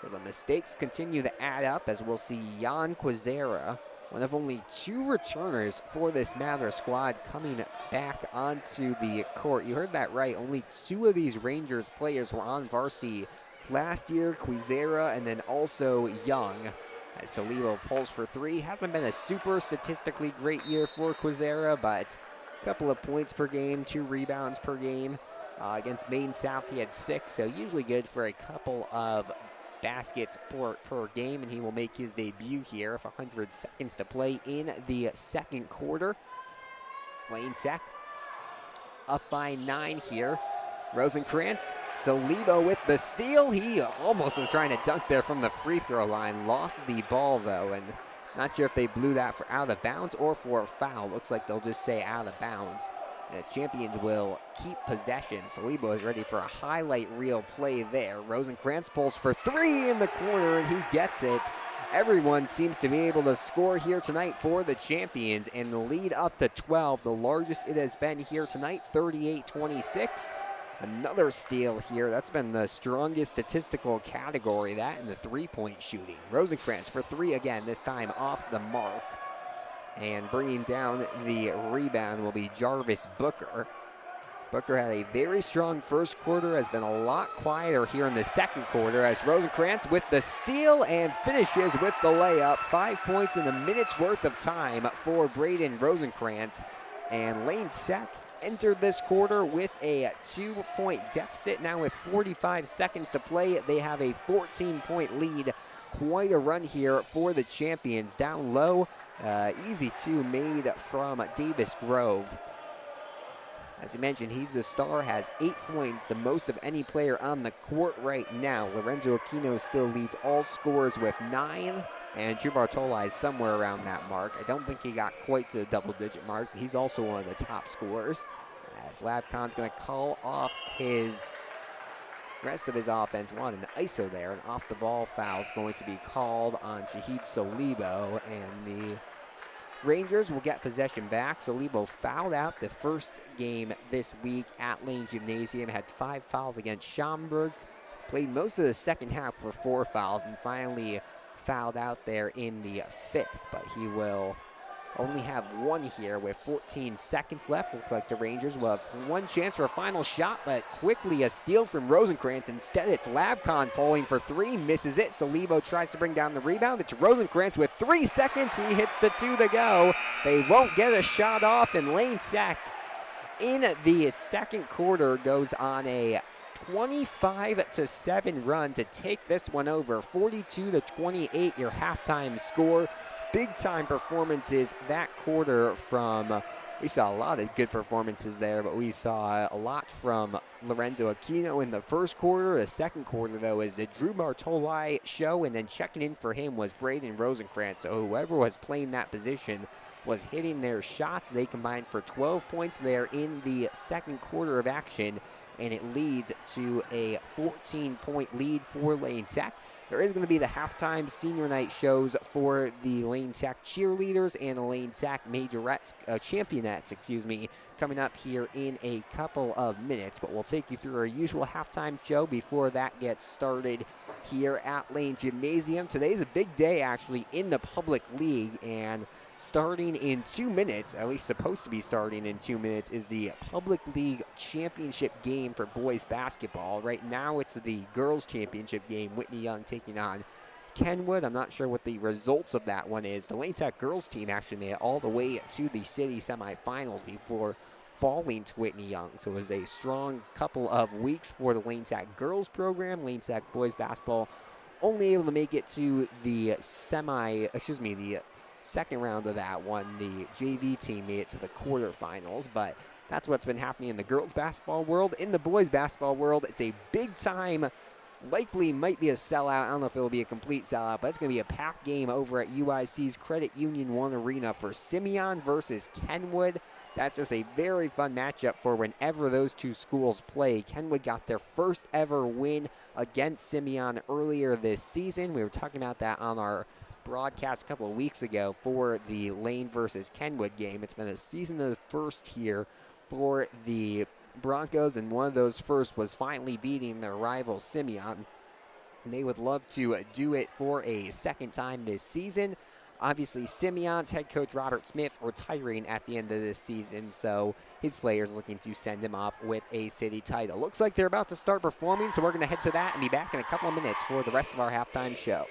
S1: So the mistakes continue to add up as we'll see Jan Quizera, one of only 2 returners for this Mather squad, coming back onto the court. You heard that right. Only 2 of these Rangers players were on varsity last year, Quizera and then also Young. As Solibo pulls for 3. Hasn't been a super statistically great year for Quizera, but a couple of points per game, 2 rebounds per game. Against Maine South, he had 6, so usually good for a couple of baskets per game, and he will make his debut here with 100 seconds to play in the second quarter. Lane Tech up by 9 here. Rosenkrantz, Solibo with the steal. He almost was trying to dunk there from the free throw line. Lost the ball, though, and not sure if they blew that for out of bounds or for a foul. Looks like they'll just say out of bounds. The champions will keep possession. Solibo is ready for a highlight reel play there. Rosenkrantz pulls for 3 in the corner, and he gets it. Everyone seems to be able to score here tonight for the champions, and the lead up to 12, the largest it has been here tonight, 38-26. Another steal here. That's been the strongest statistical category, that and the three-point shooting. Rosenkrantz for three again, this time off the mark. And bringing down the rebound will be Jarvis Booker. Booker had a very strong first quarter, has been a lot quieter here in the second quarter as Rosenkrantz with the steal and finishes with the layup. 5 points in a minute's worth of time for Braden Rosenkrantz. And Lane Sack entered this quarter with a 2-point deficit. Now with 45 seconds to play, they have a 14-point lead. Quite a run here for the champions. Down low, easy two made from Davis Grove. As you mentioned, he's the star, has 8 points, the most of any player on the court right now. Lorenzo Aquino still leads all scorers with 9, and Drew Bartola is somewhere around that mark. I don't think he got quite to the double-digit mark, but he's also one of the top scorers. As Labcon's going to call off his rest of his offense. Wanted an ISO there, and off-the-ball foul is going to be called on Shahid Solibo, and the Rangers will get possession back. Solibo fouled out the first game this week at Lane Gymnasium, had 5 fouls against Schaumburg, played most of the second half for 4 fouls, and finally fouled out there in the 5th, but he will only have 1 here with 14 seconds left. Looks like the Rangers will have 1 chance for a final shot, but quickly a steal from Rosenkrantz. Instead, it's Labcon pulling for 3, misses it. Solibo tries to bring down the rebound. It's Rosenkrantz with 3 seconds. He hits the 2 to go. They won't get a shot off, and Lane Sack in the second quarter goes on a 25-7 run to take this one over. 42-28, your halftime score. Big-time performances that quarter from, we saw a lot of good performances there, but we saw a lot from Lorenzo Aquino in the first quarter. The second quarter, though, is a Drew Bartoli show, and then checking in for him was Braden Rosenkrantz. So whoever was playing that position was hitting their shots. They combined for 12 points there in the second quarter of action, and it leads to a 14-point lead for Lane Tech. There is going to be the halftime senior night shows for the Lane Tech cheerleaders and the Lane Tech majorettes, championettes, coming up here in a couple of minutes. But we'll take you through our usual halftime show before that gets started here at Lane Gymnasium. Today's a big day, actually, in the public league, and starting in 2 minutes, at least supposed to be starting in 2 minutes, is the Public League Championship game for boys basketball. Right now it's the girls championship game, Whitney Young taking on Kenwood. I'm not sure what the results of that one is. The Lane Tech girls team actually made it all the way to the city semifinals before falling to Whitney Young. So it was a strong couple of weeks for the Lane Tech girls program. Lane Tech boys basketball only able to make it to the second round of that one. The JV team made it to the quarterfinals, but that's what's been happening in the girls basketball world. In the boys basketball world, it's a big time, likely might be a sellout. I don't know if it'll be a complete sellout, but it's going to be a packed game over at UIC's Credit Union 1 Arena for Simeon versus Kenwood. That's just a very fun matchup for whenever those two schools play. Kenwood got their first ever win against Simeon earlier this season. We were talking about that on our broadcast a couple of weeks ago for the Lane versus Kenwood game. It's been a season of the first here for the Broncos, and one of those first was finally beating their rival Simeon. And they would love to do it for a second time this season. Obviously, Simeon's head coach Robert Smith retiring at the end of this season, so his players looking to send him off with a city title. Looks like they're about to start performing, so we're going to head to that and be back in a couple of minutes for the rest of our halftime show.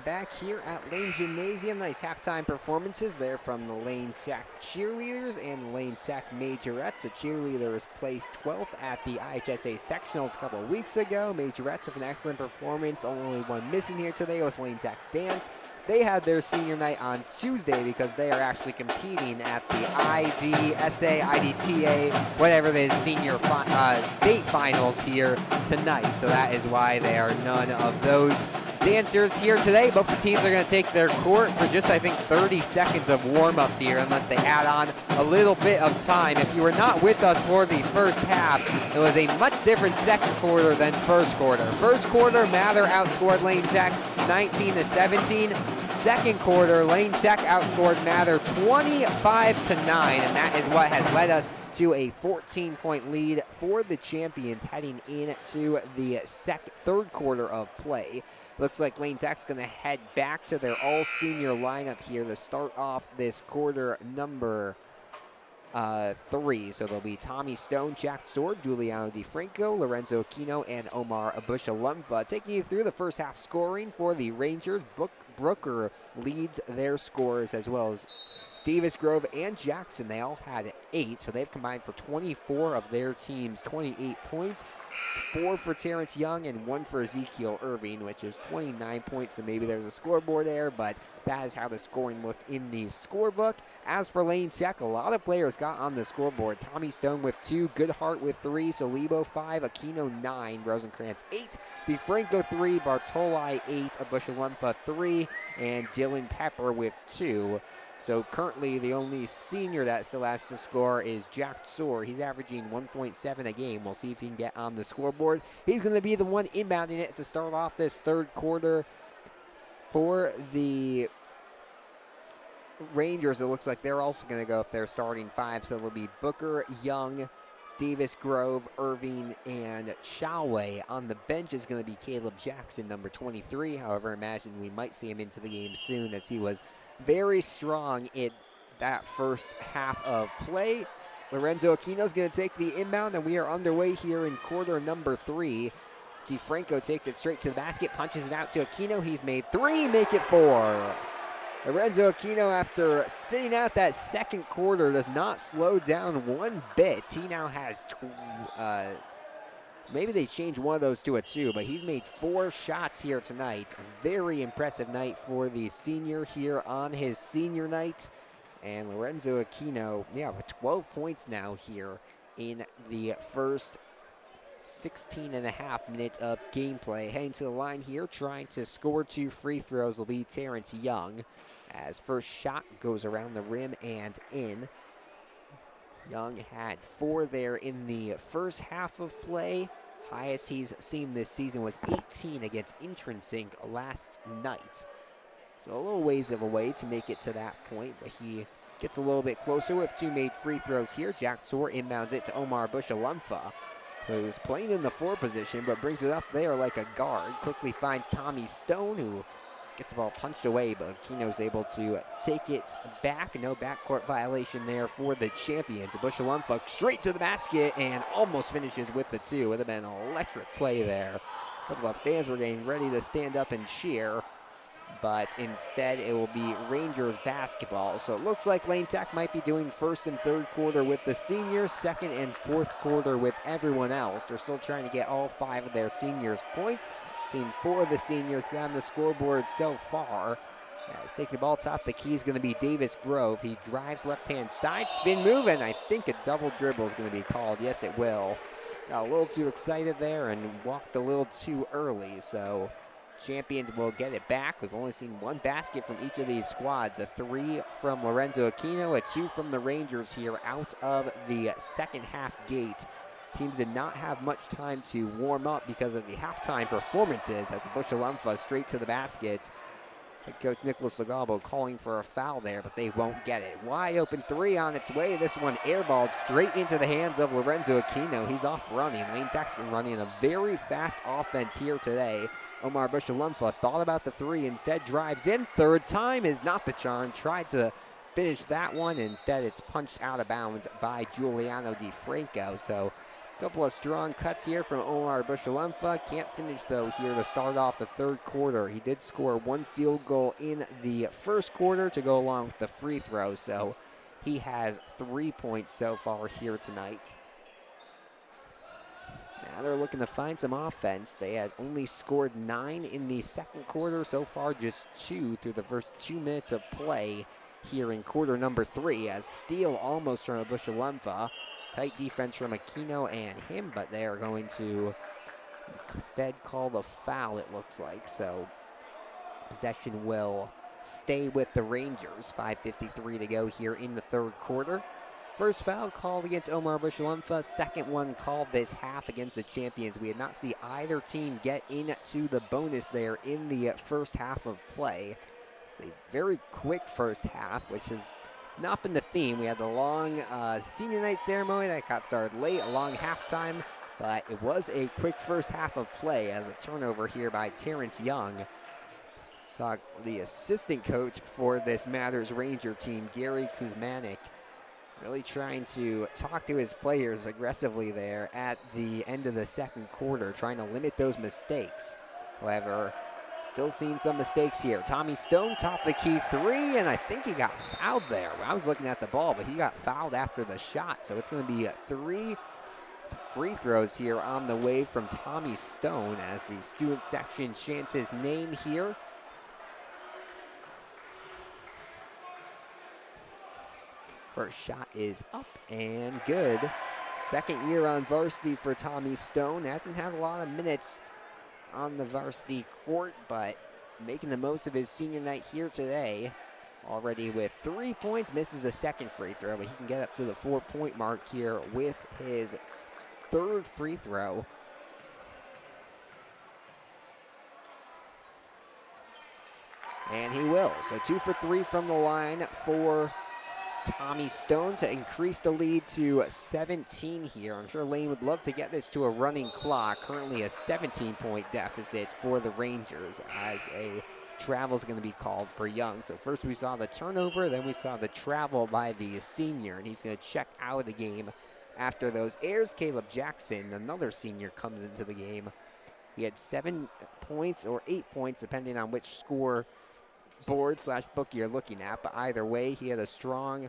S1: back here at Lane Gymnasium. Nice halftime performances there from the Lane Tech cheerleaders and Lane Tech majorettes. The cheerleaders placed 12th at the IHSA sectionals a couple of weeks ago. Majorettes have an excellent performance. Only one missing here today was Lane Tech dance. They had their senior night on Tuesday because they are actually competing at the IDSA, IDTA, whatever it is, senior state finals here tonight. So that is why there are none of those dancers here today. Both the teams are going to take their court for just, I think, 30 seconds of warm-ups here, unless they add on a little bit of time. If you were not with us for the first half, it was a much different second quarter than first quarter. First quarter, Mather outscored Lane Tech 19-17. Second quarter, Lane Tech outscored Mather 25-9, and that is what has led us to a 14-point lead for the champions heading into the third quarter of play. Looks like Lane Tech's going to head back to their all-senior lineup here to start off this quarter number 3. So there'll be Tommy Stone, Jack Sword, Giuliano DiFranco, Lorenzo Aquino, and Omar Abushalumfa. Taking you through the first half scoring for the Rangers. Brooker leads their scores, as well as Davis Grove and Jackson. They all had 8, so they've combined for 24 of their team's 28 points. 4 for Terrence Young and 1 for Ezekiel Irving, which is 29 points. So maybe there's a scoreboard there, but that is how the scoring looked in the scorebook. As for Lane Tech, a lot of players got on the scoreboard. Tommy Stone with 2, Goodhart with 3, Solibo 5, Aquino 9, Rosenkrantz 8, DiFranco 3, Bartoli 8, Abushalumfa 3, and Dylan Pepper with 2. So currently the only senior that still has to score is Jack Soar. He's averaging 1.7 a game. We'll see if he can get on the scoreboard. He's going to be the one inbounding it to start off this third quarter for the Rangers. It looks like they're also going to go if they're starting 5. So it'll be Booker, Young, Davis Grove, Irving, and Chalway. On the bench is going to be Caleb Jackson, number 23. However, imagine we might see him into the game soon, as he was very strong in that first half of play. Lorenzo Aquino's going to take the inbound, and we are underway here in quarter number 3. DiFranco takes it straight to the basket, punches it out to Aquino. He's made 3, make it 4. Lorenzo Aquino, after sitting out that second quarter, does not slow down one bit. He now has maybe they changed one of those to a 2, but he's made 4 shots here tonight. Very impressive night for the senior here on his senior night. And Lorenzo Aquino, with 12 points now here in the first 16.5 minutes of gameplay. Heading to the line here, trying to score 2 free throws will be Terrence Young, as first shot goes around the rim and in. Young had 4 there in the first half of play. Highest he's seen this season was 18 against Intrinsync last night. So a little ways of a way to make it to that point, but he gets a little bit closer with 2 made free throws here. Jack Tor inbounds it to Omar Abushalumfa, who's playing in the 4 position, but brings it up there like a guard. Quickly finds Tommy Stone, who gets the ball punched away, but Aquino's able to take it back. No backcourt violation there for the champions. Abushalumfa straight to the basket and almost finishes with the 2. Would have been an electric play there. A couple of fans were getting ready to stand up and cheer, but instead it will be Rangers basketball. So it looks like Lane Tech might be doing first and third quarter with the seniors, second and fourth quarter with everyone else. They're still trying to get all 5 of their seniors' points. Seen 4 of the seniors get on the scoreboard so far. As taking the ball top the key is going to be Davis Grove. He drives left-hand side, spin move, and I think a double dribble is going to be called. Yes, it will. Got a little too excited there and walked a little too early, so champions will get it back. We've only seen 1 basket from each of these squads. A 3 from Lorenzo Aquino, a 2 from the Rangers here out of the second half gate. Teams did not have much time to warm up because of the halftime performances, as Abushalumfa straight to the basket. Head coach Nicholas Legabo calling for a foul there, but they won't get it. Wide open 3 on its way. This one airballed straight into the hands of Lorenzo Aquino. He's off running. Lane Tech's been running a very fast offense here today. Omar Abushalumfa thought about the 3, instead drives in. Third time is not the charm. Tried to finish that one. Instead, it's punched out of bounds by Giuliano DiFranco. So Couple of strong cuts here from Omar Bushalemfa. Can't finish, though, here to start off the third quarter. He did score one field goal in the first quarter to go along with the free throw, so he has 3 points so far here tonight. Now they're looking to find some offense. They had only scored 9 in the second quarter. So far, just 2 through the first 2 minutes of play here in quarter number 3, as steal almost from Bushalemfa. Tight defense from Aquino and him, but they are going to instead call the foul, it looks like. So possession will stay with the Rangers. 5:53 to go here in the third quarter. First foul called against Omar Bushalemfa. Second one called this half against the champions. We had not seen either team get into the bonus there in the first half of play. It's a very quick first half, which has not been the theme. We had the long senior night ceremony that got started late, a long halftime, but it was a quick first half of play as a turnover here by Terrence Young. Saw the assistant coach for this Matters Ranger team, Gary Kuzmanik, really trying to talk to his players aggressively there at the end of the second quarter, trying to limit those mistakes. However, still seeing some mistakes here. Tommy Stone, top of the key three, and I think he got fouled there. I was looking at the ball, but he got fouled after the shot. So it's going to be 3 free throws here on the way from Tommy Stone as the student section chants his name here. First shot is up and good. Second year on varsity for Tommy Stone. Hasn't had a lot of minutes on the varsity court, but making the most of his senior night here today. Already with 3 points, misses a second free throw, but he can get up to the 4-point mark here with his third free throw. And he will. So 2 for 3 from the line for Tommy Stone to increase the lead to 17 here. I'm sure Lane would love to get this to a running clock. Currently a 17-point deficit for the Rangers as a travel is going to be called for Young. So first we saw the turnover, then we saw the travel by the senior, and he's going to check out of the game after those errors. Caleb Jackson, another senior, comes into the game. He had 7 points or 8 points, depending on which score board / book you're looking at, but either way, he had a strong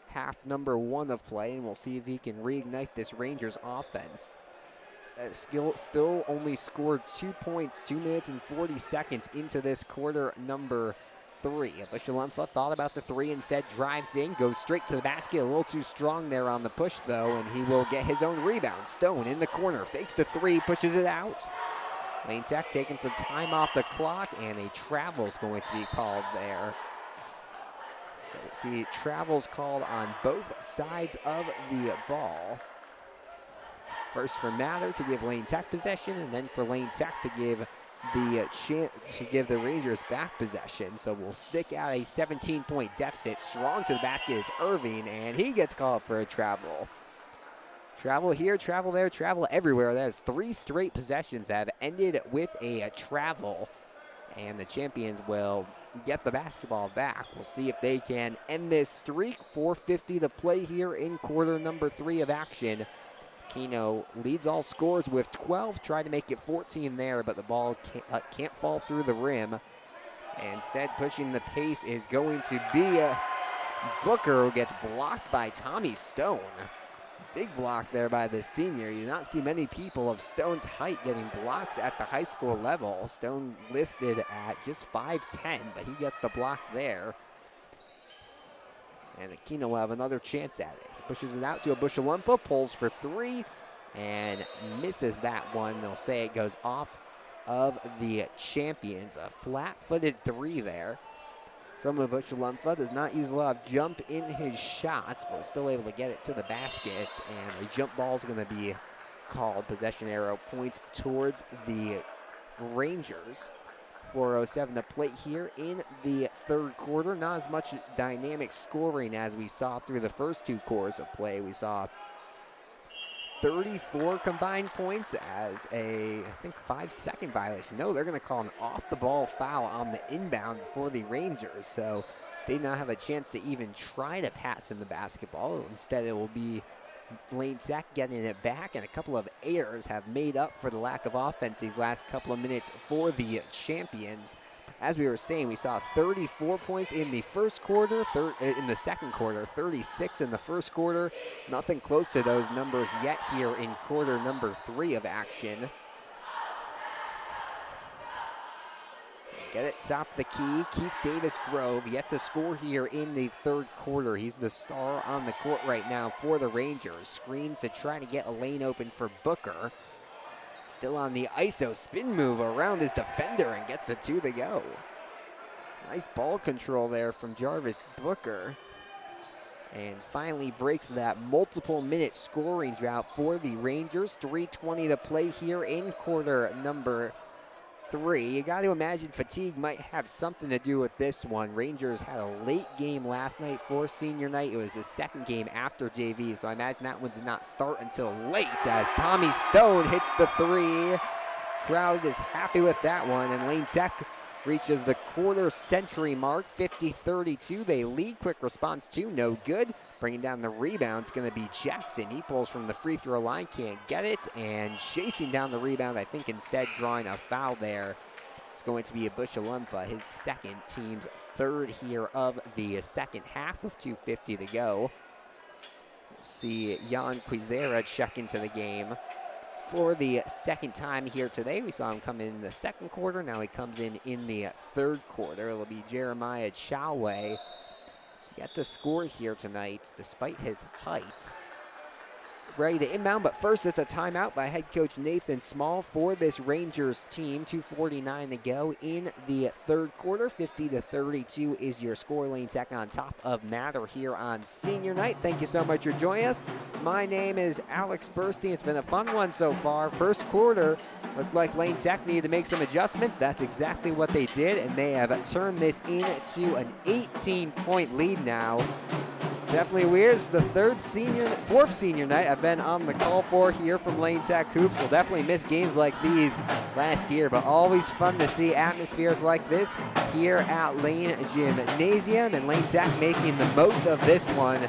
S1: half number 1 of play, and we'll see if he can reignite this Rangers offense. Still only scored 2 points, 2 minutes and 40 seconds into this quarter number 3. Bushalemfa thought about the 3, instead drives in, goes straight to the basket, a little too strong there on the push though, and he will get his own rebound. Stone in the corner, fakes the 3, pushes it out. Lane Tech taking some time off the clock, and a travel is going to be called there. So we'll see travels called on both sides of the ball. First for Mather to give Lane Tech possession, and then for Lane Tech to give the Rangers back possession. So we'll stick at a 17-point deficit. Strong to the basket is Irving, and he gets called for a travel. Travel here, travel there, travel everywhere. That is 3 straight possessions that have ended with a travel. And the champions will get the basketball back. We'll see if they can end this streak. 4:50 to play here in quarter number 3 of action. Keno leads all scores with 12. Tried to make it 14 there, but the ball can't fall through the rim. And instead, pushing the pace is going to be Booker, who gets blocked by Tommy Stone. Big block there by the senior. You do not see many people of Stone's height getting blocks at the high school level. Stone listed at just 5'10", but he gets the block there. And Aquino will have another chance at it. He pushes it out to a Bushalemfa, pulls for 3, and misses that one. They'll say it goes off of the champions. A flat-footed 3 there from a Bushalemfa. Does not use a lot of jump in his shots, but still able to get it to the basket. And a jump ball is going to be called. Possession arrow points towards the Rangers. 4:07 to play here in the third quarter. Not as much dynamic scoring as we saw through the first 2 quarters of play. We saw 34 combined points as a, I think, 5-second violation. No, they're going to call an off-the-ball foul on the inbound for the Rangers. So they now have a chance to even try to pass in the basketball. Instead, it will be Lane Tech getting it back, and a couple of errors have made up for the lack of offense these last couple of minutes for the champions. As we were saying, we saw 34 points in the first quarter, in the second quarter, 36 in the first quarter. Nothing close to those numbers yet here in quarter number 3 of action. Get it, top the key. Keith Davis Grove yet to score here in the third quarter. He's the star on the court right now for the Rangers. Screens to try to get a lane open for Booker. Still on the ISO spin move around his defender and gets it to the go. Nice ball control there from Jarvis Booker. And finally breaks that multiple minute scoring drought for the Rangers. 3:20 to play here in quarter number 3. You got to imagine fatigue might have something to do with this one. Rangers had a late game last night for senior night. It was the second game after JV, so I imagine that one did not start until late as Tommy Stone hits the 3. Crowd is happy with that one, and Lane Tech reaches the quarter century mark, 50-32. They lead. Quick response 2, no good. Bringing down the rebound, it's going to be Jackson. He pulls from the free throw line, can't get it, and chasing down the rebound, I think instead drawing a foul there. It's going to be a Bushalumfa, his second, team's third here of the second half with 2:50 to go. We'll see Jan Quizera check into the game for the second time here today. We saw him come in the second quarter. Now he comes in the third quarter. It'll be Jeremiah Choway. He's yet to score here tonight, despite his height. Ready to inbound, but first it's a timeout by head coach Nathan Small for this Rangers team. 2:49 to go in the third quarter. 50-32 is your score. Lane Tech on top of Mather here on senior night. Thank you so much for joining us. My name is Alex Burstein. It's been a fun one so far. First quarter looked like Lane Tech needed to make some adjustments. That's exactly what they did, and they have turned this into an 18-point lead now. Definitely weird. It's the fourth senior night I've been on the call for here from Lane Tech Hoops. We'll definitely miss games like these last year, but always fun to see atmospheres like this here at Lane Gymnasium, and Lane Tech making the most of this one.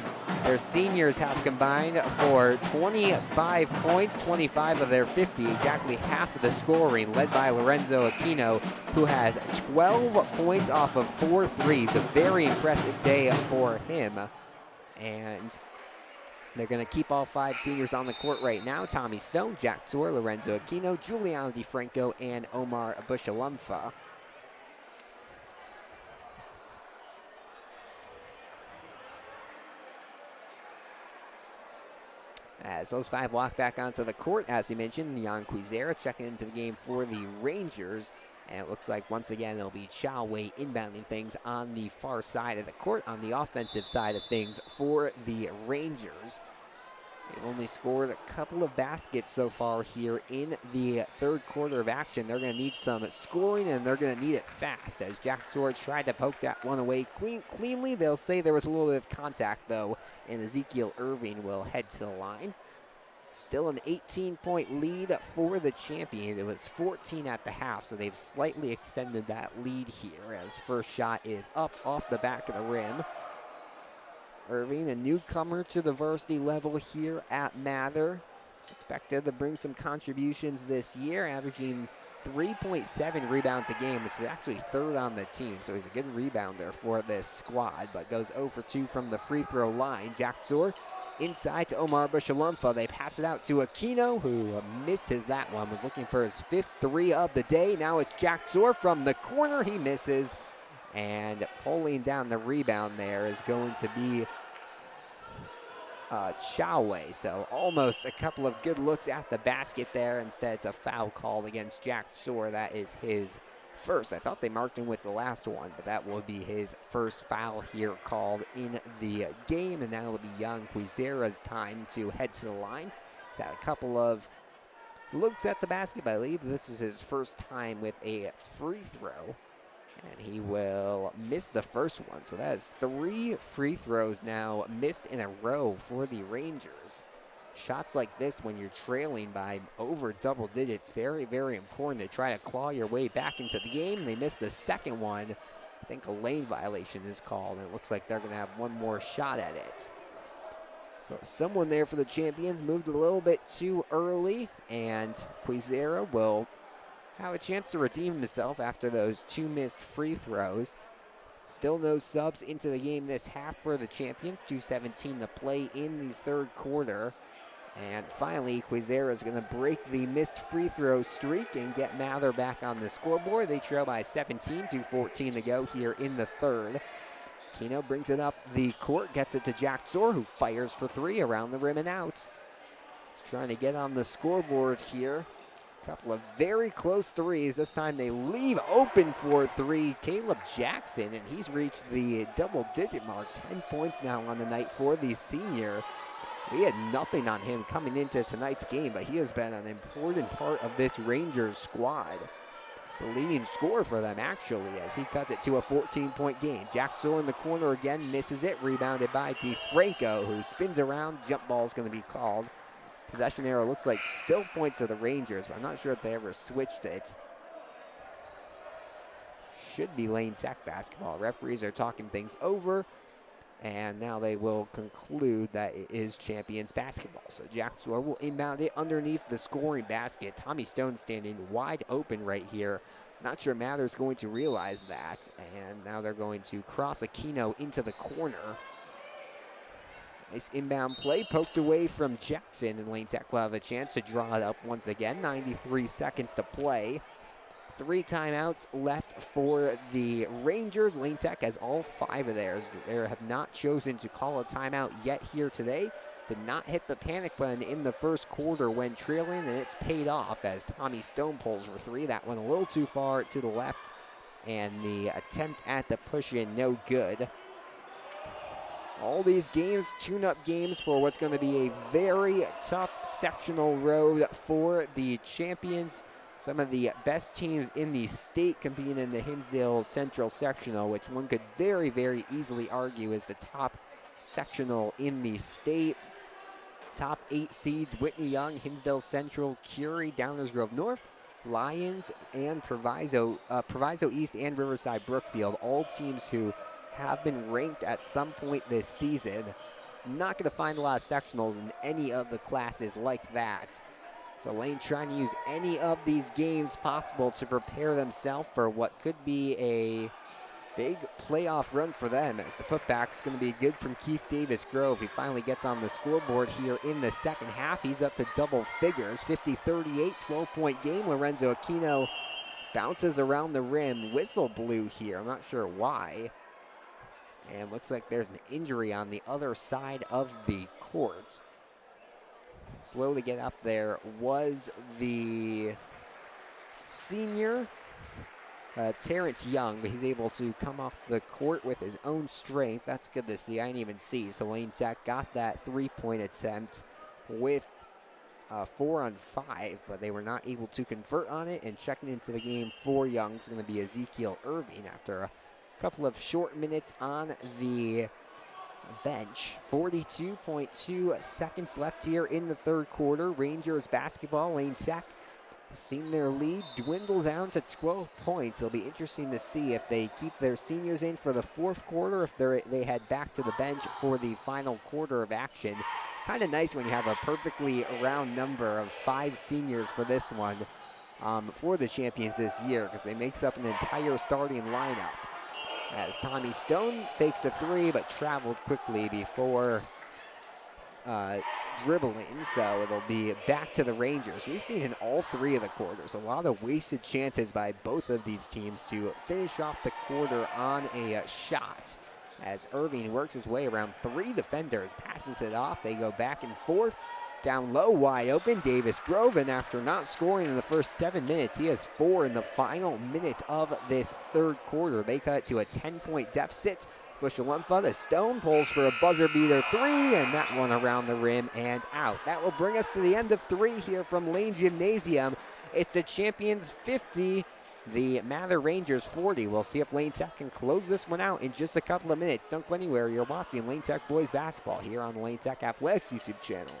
S1: Their seniors have combined for 25 points, 25 of their 50, exactly half of the scoring, led by Lorenzo Aquino, who has 12 points off of 4 threes. A very impressive day for him. And they're going to keep all 5 seniors on the court right now. Tommy Stone, Jack Tour, Lorenzo Aquino, Giuliano DiFranco, and Omar Bushalumfa. As those 5 walk back onto the court, as he mentioned, Jan Quizera checking into the game for the Rangers. And it looks like, once again, it'll be Choway inbounding things on the far side of the court, on the offensive side of things for the Rangers. They've only scored a couple of baskets so far here in the third quarter of action. They're going to need some scoring, and they're going to need it fast, as Jack George tried to poke that one away cleanly. They'll say there was a little bit of contact, though, and Ezekiel Irving will head to the line. Still an 18-point lead for the champion. It was 14 at the half, so they've slightly extended that lead here as first shot is up off the back of the rim. Irving, a newcomer to the varsity level here at Mather. He's expected to bring some contributions this year, averaging 3.7 rebounds a game, which is actually third on the team. So he's a good rebounder for this squad, but goes 0 for 2 from the free throw line. Jack Zor inside to Omar Bushalumfa. They pass it out to Aquino, who misses that one. Was looking for his 5th 3 of the day. Now it's Jack Zor from the corner. He misses. And pulling down the rebound there is going to be Choway. So almost a couple of good looks at the basket there. Instead, it's a foul called against Jack Zor. That is his first. I thought they marked him with the last one, but that will be his first foul here called in the game. And now it'll be Jan Quizera's time to head to the line. He's had a couple of looks at the basket, but I believe this is his first time with a free throw. And he will miss the first one. So that is 3 free throws now missed in a row for the Rangers. Shots like this, when you're trailing by over double digits, very, very important to try to claw your way back into the game. They missed the second one. I think a lane violation is called, and it looks like they're going to have one more shot at it. So someone there for the champions moved a little bit too early, and Quezera will have a chance to redeem himself after those 2 missed free throws. Still no subs into the game this half for the champions. 2:17 to play in the third quarter. And finally, Quezera is going to break the missed free throw streak and get Mather back on the scoreboard. They trail by 17, 2:14 to go here in the third. Kino brings it up the court, gets it to Jack Zor, who fires for 3 around the rim and out. He's trying to get on the scoreboard here. Couple of very close threes. This time they leave open for 3. Caleb Jackson, and he's reached the double-digit mark. 10 points now on the night for the senior. We had nothing on him coming into tonight's game, but he has been an important part of this Rangers squad. The leading scorer for them, actually, as he cuts it to a 14-point game. Jack Zor in the corner again, misses it. Rebounded by DeFranco, who spins around. Jump ball is going to be called. Possession arrow looks like still points to the Rangers, but I'm not sure if they ever switched it. Should be Lane Tech basketball. Referees are talking things over, and now they will conclude that it is champions basketball. So Jack Zor will inbound it underneath the scoring basket. Tommy Stone standing wide open right here. Not sure Mather's going to realize that, and now they're going to cross Aquino into the corner. Nice inbound play, poked away from Jackson, and Lane Tech will have a chance to draw it up once again. 93 seconds to play. 3 timeouts left for the Rangers. Lane Tech has all 5 of theirs. They have not chosen to call a timeout yet here today. Did not hit the panic button in the first quarter when trailing, and it's paid off as Tommy Stone pulls for 3. That went a little too far to the left, and the attempt at the push-in no good. All these games, tune-up games for what's going to be a very tough sectional road for the champions. Some of the best teams in the state competing in the Hinsdale Central Sectional, which one could very, very easily argue is the top sectional in the state. Top 8 seeds, Whitney Young, Hinsdale Central, Curie, Downers Grove North, Lions, and Proviso East and Riverside Brookfield, all teams who have been ranked at some point this season. Not going to find a lot of sectionals in any of the classes like that. So Lane trying to use any of these games possible to prepare themselves for what could be a big playoff run for them, as the putback's going to be good from Keith Davis Grove. He finally gets on the scoreboard here in the second half. He's up to double figures, 50-38, 12-point game. Lorenzo Aquino bounces around the rim. Whistle blew here. I'm not sure why. And looks like there's an injury on the other side of the court. Slow to get up there was the senior, Terrence Young, but he's able to come off the court with his own strength. That's good to see. I didn't even see. So Lane Tech got that 3-point attempt with 4 on 5, but they were not able to convert on it. And checking into the game for Young is going to be Ezekiel Irving after a couple of short minutes on the bench. 42.2 seconds left here in the third quarter. Rangers basketball. Lane Tech seen their lead dwindle down to 12 points. It'll be interesting to see if they keep their seniors in for the fourth quarter, if they head back to the bench for the final quarter of action. Kind of nice when you have a perfectly round number of 5 seniors for this one for the champions this year, because they makes up an entire starting lineup. As Tommy Stone fakes the 3, but traveled quickly before dribbling, so it'll be back to the Rangers. We've seen in all 3 of the quarters a lot of wasted chances by both of these teams to finish off the quarter on a shot. As Irving works his way around 3 defenders, passes it off, they go back and forth. Down low, wide open, Davis Grove, and after not scoring in the first 7 minutes, he has 4 in the final minute of this third quarter. They cut it to a 10-point deficit. Bushalumpa, the Stone pulls for a buzzer beater 3, and that one around the rim and out. That will bring us to the end of 3 here from Lane Gymnasium. It's the champions 50, the Mather Rangers 40. We'll see if Lane Tech can close this one out in just a couple of minutes. Don't go anywhere. You're watching Lane Tech Boys Basketball here on the Lane Tech Athletics YouTube channel.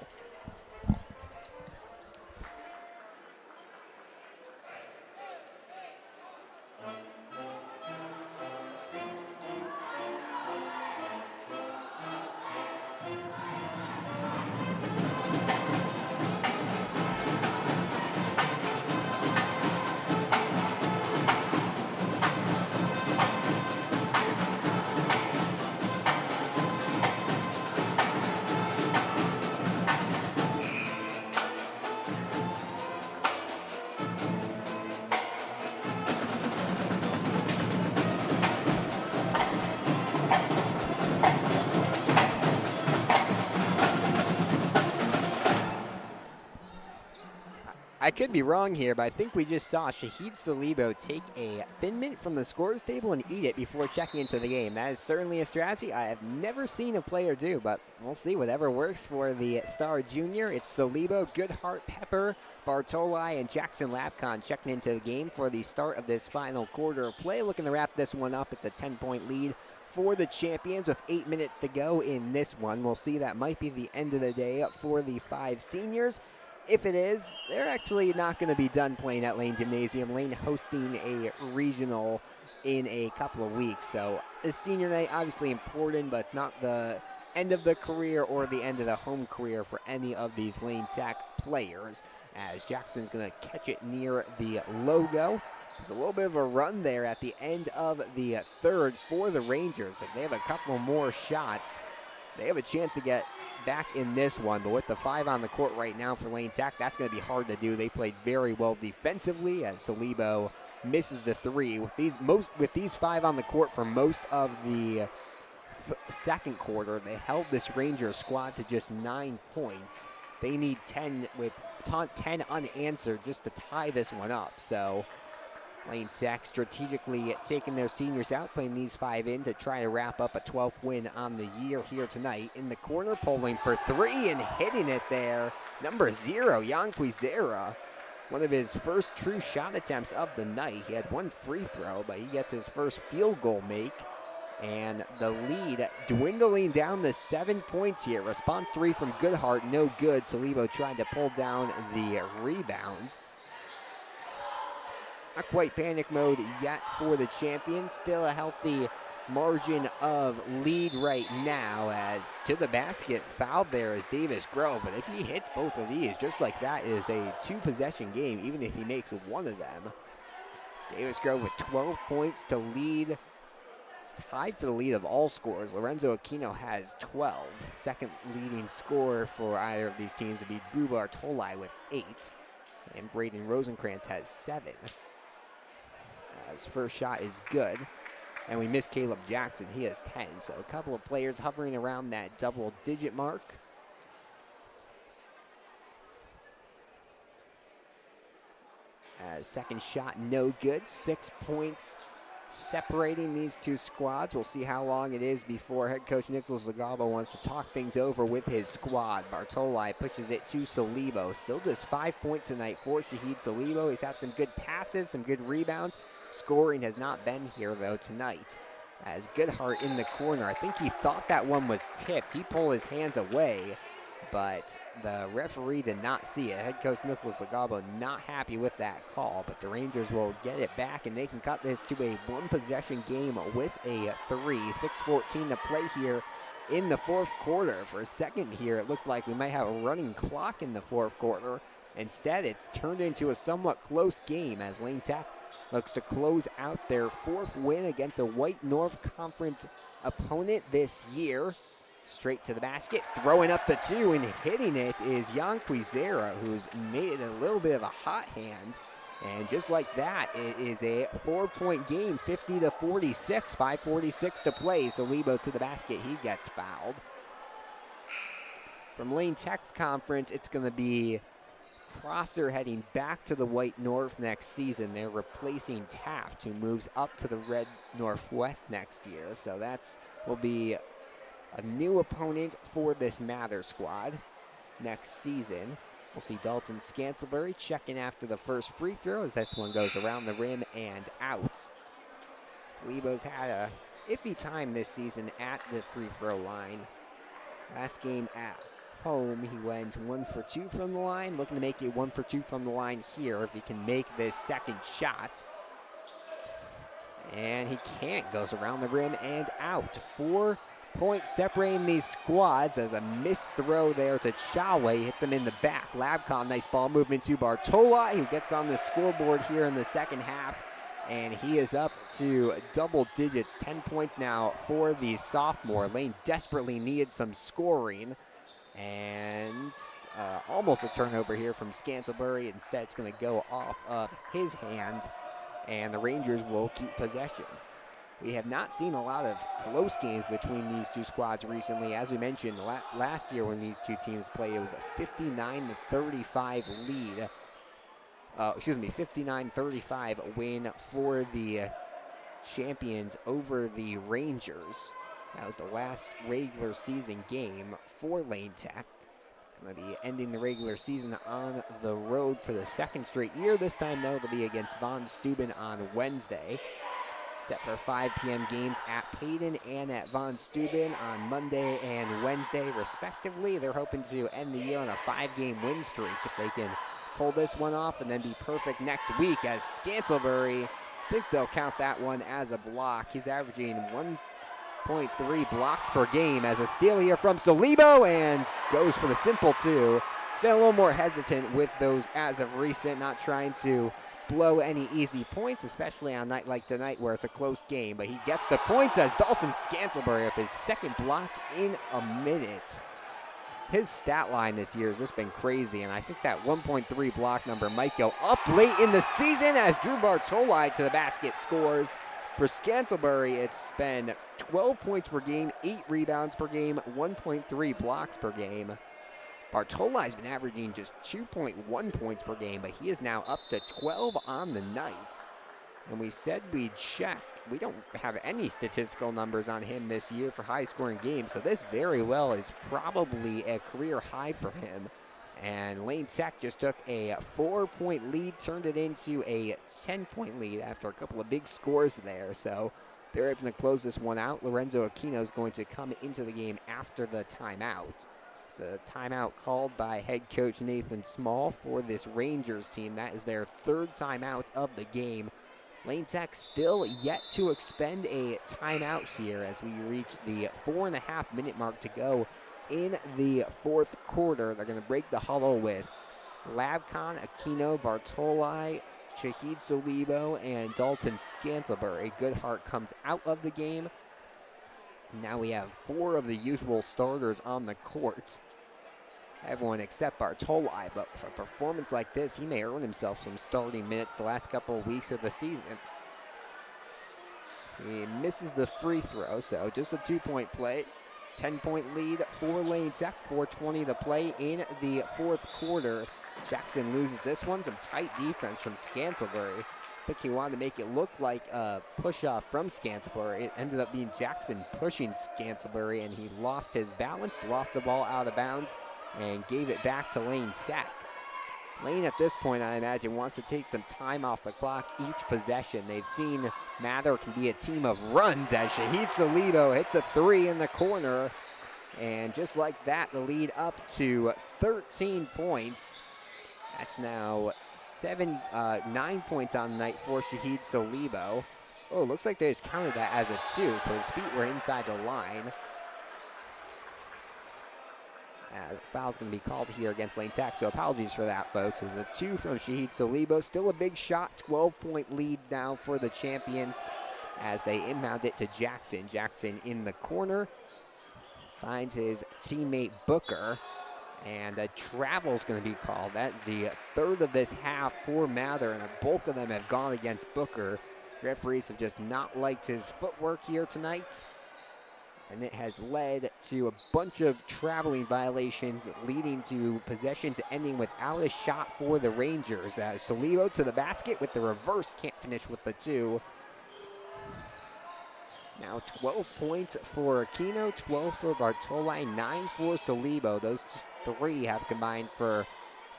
S1: I could be wrong here, but I think we just saw Shahid Salibo take a Thin Mint from the scores table and eat it before checking into the game. That is certainly a strategy I have never seen a player do, but we'll see. Whatever works for the star junior. It's Salibo, Goodhart, Pepper, Bartoli, and Jackson Lapcon checking into the game for the start of this final quarter of play. Looking to wrap this one up. It's a 10-point lead for the champions with 8 minutes to go in this one. We'll see. That might be the end of the day for the 5 seniors. If it is, they're actually not going to be done playing at Lane Gymnasium. Lane hosting a regional in a couple of weeks. So this senior night, obviously important, but it's not the end of the career or the end of the home career for any of these Lane Tech players, as Jackson's going to catch it near the logo. There's a little bit of a run there at the end of the third for the Rangers. If they have a couple more shots, they have a chance to get back in this one, but with the 5 on the court right now for Lane Tech, that's going to be hard to do. They played very well defensively as Salibo misses the 3. With these 5 on the court for most of the second quarter, they held this Rangers squad to just 9 points. They need 10 with 10 unanswered just to tie this one up. So Lane Tech strategically taking their seniors out, playing these 5 in to try to wrap up a 12th win on the year here tonight. In the corner, pulling for 3 and hitting it there. Number 0, Jan Quizera. One of his first true shot attempts of the night. He had 1 free throw, but he gets his first field goal make. And the lead dwindling down to 7 points here. Response 3 from Goodhart, no good. Salibo tried to pull down the rebounds. Not quite panic mode yet for the champions. Still a healthy margin of lead right now, as to the basket fouled there is Davis Grove. But if he hits both of these, just like that, is a 2-possession game, even if he makes one of them. Davis Grove with 12 points to lead, tied for the lead of all scorers. Lorenzo Aquino has 12. Second leading scorer for either of these teams would be Drew Bartoli with 8. And Braden Rosenkrantz has 7. His first shot is good. And we miss Caleb Jackson. He has 10. So a couple of players hovering around that double-digit mark. Second shot, no good. 6 points separating these two squads. We'll see how long it is before head coach Nicholas Legabo wants to talk things over with his squad. Bartoli pushes it to Salibo. Still just 5 points tonight for Shahid Salibo. He's had some good passes, some good rebounds. Scoring has not been here, though, tonight. As Goodhart in the corner, I think he thought that one was tipped. He pulled his hands away, but the referee did not see it. Head coach Nicholas Legabo not happy with that call, but the Rangers will get it back, and they can cut this to a 1-possession game with a 3. 6:14 to play here in the fourth quarter. For a second here, it looked like we might have a running clock in the fourth quarter. Instead, it's turned into a somewhat close game as Lane Tech looks to close out their 4th win against a White North Conference opponent this year. Straight to the basket, throwing up the 2 and hitting it is Jan Quizera, who's made it a little bit of a hot hand. And just like that, it is a 4-point game, 50-46, 5:46 to play. Salibo to the basket, he gets fouled. From Lane Tech's conference, it's going to be Prosser heading back to the White North next season. They're replacing Taft, who moves up to the Red Northwest next year. So that's will be a new opponent for this Mather squad next season. We'll see Dalton Scantlebury checking after the first free throw as this one goes around the rim and out. Salibo's had a iffy time this season at the free throw line. Last game at home, he went 1 for 2 from the line. Looking to make it 1 for 2 from the line here if he can make this second shot. And he can't. Goes around the rim and out. 4 points separating these squads as a missed throw there to Chawe. Hits him in the back. Labcon, nice ball movement to Bartola, who gets on the scoreboard here in the second half. And he is up to double digits. 10 points now for the sophomore. Lane desperately needed some scoring. And almost a turnover here from Scantlebury. Instead, it's going to go off of his hand, and the Rangers will keep possession. We have not seen a lot of close games between these two squads recently. As we mentioned, last year when these two teams played, it was a 59-35 lead 59-35 win for the champions over the Rangers. That was the last regular season game for Lane Tech. Going to be ending the regular season on the road for the second straight year. This time, though, it'll be against Von Steuben on Wednesday. Set for 5 p.m. games at Payton and at Von Steuben on Monday and Wednesday, respectively. They're hoping to end the year on a 5-game win streak if they can pull this one off and then be perfect next week, as Scantlebury, I think they'll count that one as a block. He's averaging 1.3 blocks per game, as a steal here from Solibo, and goes for the simple two. He's been a little more hesitant with those as of recent, not trying to blow any easy points, especially on a night like tonight where it's a close game. But he gets the points as Dalton Scantlebury with his second block in a minute. His stat line this year has just been crazy, and I think that 1.3 block number might go up late in the season as Drew Bartoli to the basket scores. For Scantlebury, it's been 12 points per game, 8 rebounds per game, 1.3 blocks per game. Bartoli's been averaging just 2.1 points per game, but he is now up to 12 on the night. And we said we'd check. We don't have any statistical numbers on him this year for high-scoring games, so this very well is probably a career high for him. And Lane Tech just took a 4-point lead, turned it into a 10-point lead after a couple of big scores there. So they're able to close this one out. Lorenzo Aquino is going to come into the game after the timeout. It's a timeout called by head coach Nathan Small for this Rangers team. That is their third timeout of the game. Lane Tech still yet to expend a timeout here as we reach the 4.5-minute mark to go in the fourth quarter. They're going to break the huddle with Labcon, Aquino, Bartoli, Shahid Solibo, and Dalton Scantlebury. Goodhart comes out of the game. Now we have 4 of the usual starters on the court. Everyone except Bartoli, but for a performance like this, he may earn himself some starting minutes the last couple of weeks of the season. He misses the free throw, so just a 2-point play. 10-point lead for Lane Tech, 4:20 to play in the fourth quarter. Jackson loses this one. Some tight defense from Scantlebury. I think he wanted to make it look like a push-off from Scantlebury. It ended up being Jackson pushing Scantlebury, and he lost his balance, lost the ball out of bounds, and gave it back to Lane Tech. Lane, at this point, I imagine, wants to take some time off the clock each possession. They've seen Mather can be a team of runs as Shahid Solibo hits a 3 in the corner. And just like that, the lead up to 13 points. That's now 9 points on the night for Shahid Solibo. Oh, looks like they just counted that as a 2, so his feet were inside the line. Foul's going to be called here against Lane Tech, so apologies for that, folks. It was a 2 from Shahid Solibo. Still a big shot, 12-point lead now for the champions as they inbound it to Jackson. Jackson in the corner finds his teammate Booker, and a travel's going to be called. That's the third of this half for Mather, and a bulk of them have gone against Booker. Referees have just not liked his footwork here tonight. And it has led to a bunch of traveling violations, leading to possessions ending without a shot for the Rangers. Solibo to the basket with the reverse, can't finish with the 2. Now 12 points for Aquino, 12 for Bartoli, 9 for Solibo. Those 3 have combined for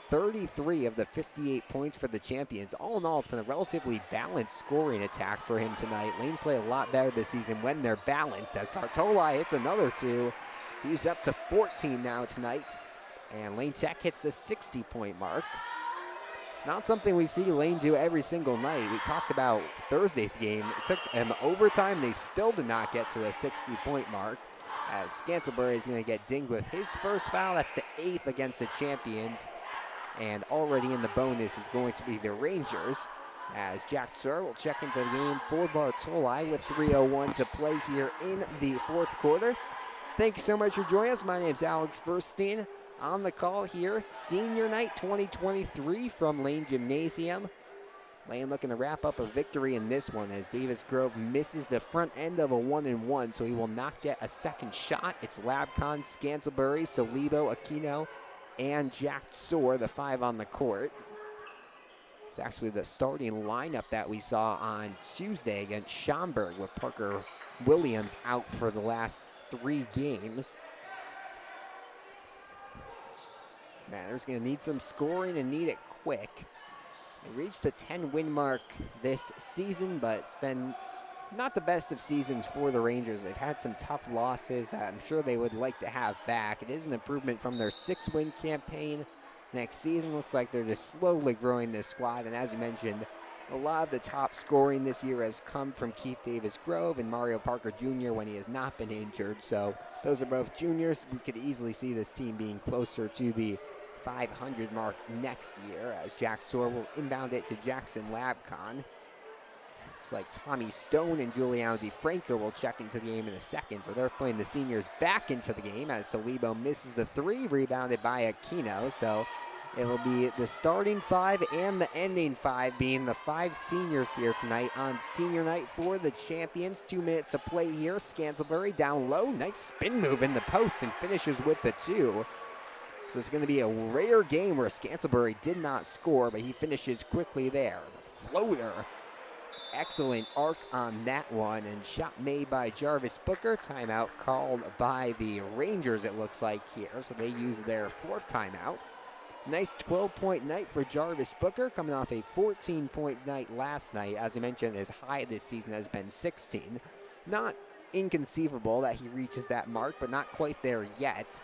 S1: 33 of the 58 points for the champions. All in all, it's been a relatively balanced scoring attack for him tonight. Lane's played a lot better this season when they're balanced, as Bartoli hits another 2. He's up to 14 now tonight, and Lane Tech hits the 60-point mark. It's not something we see Lane do every single night. We talked about Thursday's game. It took them overtime. They still did not get to the 60-point mark, as Scantlebury is going to get dinged with his first foul. That's the 8th against the champions. And already in the bonus is going to be the Rangers, as Jack Sir will check into the game for Bartoli with 3:01 to play here in the fourth quarter. Thank you so much for joining us. My name is Alex Burstein. On the call here, Senior Night 2023 from Lane Gymnasium. Lane looking to wrap up a victory in this one as Davis Grove misses the front end of a 1-and-1, so he will not get a second shot. It's Labcon, Scantlebury, Solibo, Aquino, and Jack Soar, the 5 on the court. It's actually the starting lineup that we saw on Tuesday against Schaumburg with Parker Williams out for the last 3 games. Mather's going to need some scoring and need it quick. They reached the 10-win mark this season, but it's been not the best of seasons for the Rangers. They've had some tough losses that I'm sure they would like to have back. It is an improvement from their 6-win campaign next season. Looks like they're just slowly growing this squad, and as you mentioned, a lot of the top scoring this year has come from Keith Davis Grove and Mario Parker Jr. when he has not been injured. So those are both juniors. We could easily see this team being closer to the 500 mark next year, as Jack Zor will inbound it to Jackson Labcon. Looks like Tommy Stone and Giuliano DiFranco will check into the game in a second, so they're playing the seniors back into the game as Salibo misses the 3, rebounded by Aquino. So it will be the starting 5 and the ending 5 being the 5 seniors here tonight on senior night for the champions. 2 minutes to play here. Scantlebury down low, nice spin move in the post and finishes with the 2. So it's going to be a rare game where Scantlebury did not score, but he finishes quickly there. The floater, excellent arc on that one, and shot made by Jarvis Booker. Timeout called by the Rangers, it looks like here, so they use their 4th timeout. Nice 12-point night for Jarvis Booker, coming off a 14-point night last night. As I mentioned, his high this season has been 16. Not inconceivable that he reaches that mark, but not quite there yet.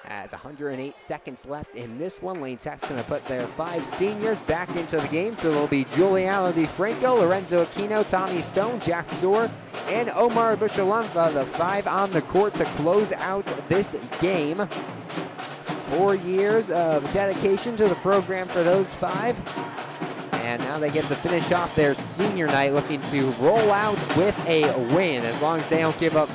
S1: As 108 seconds left in this one, Lane Tech's going to put their 5 seniors back into the game. So it'll be Giuliano DiFranco, Lorenzo Aquino, Tommy Stone, Jack Zor, and Omar Bushalampa, the 5 on the court to close out this game. 4 years of dedication to the program for those 5. And now they get to finish off their senior night looking to roll out with a win. As long as they don't give up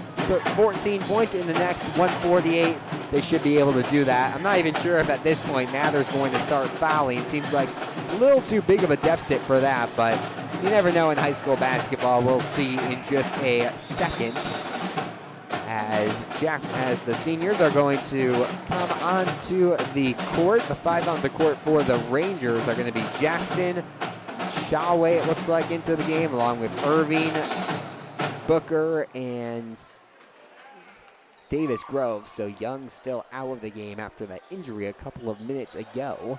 S1: 14 points in the next 148, they should be able to do that. I'm not even sure if at this point Mather's going to start fouling. It seems like a little too big of a deficit for that, but you never know in high school basketball. We'll see in just a second as the seniors are going to come onto the court. The 5 on the court for the Rangers are going to be Jackson, Shawway, it looks like, into the game, along with Irving, Booker, and Davis Grove. So Young still out of the game after that injury a couple of minutes ago.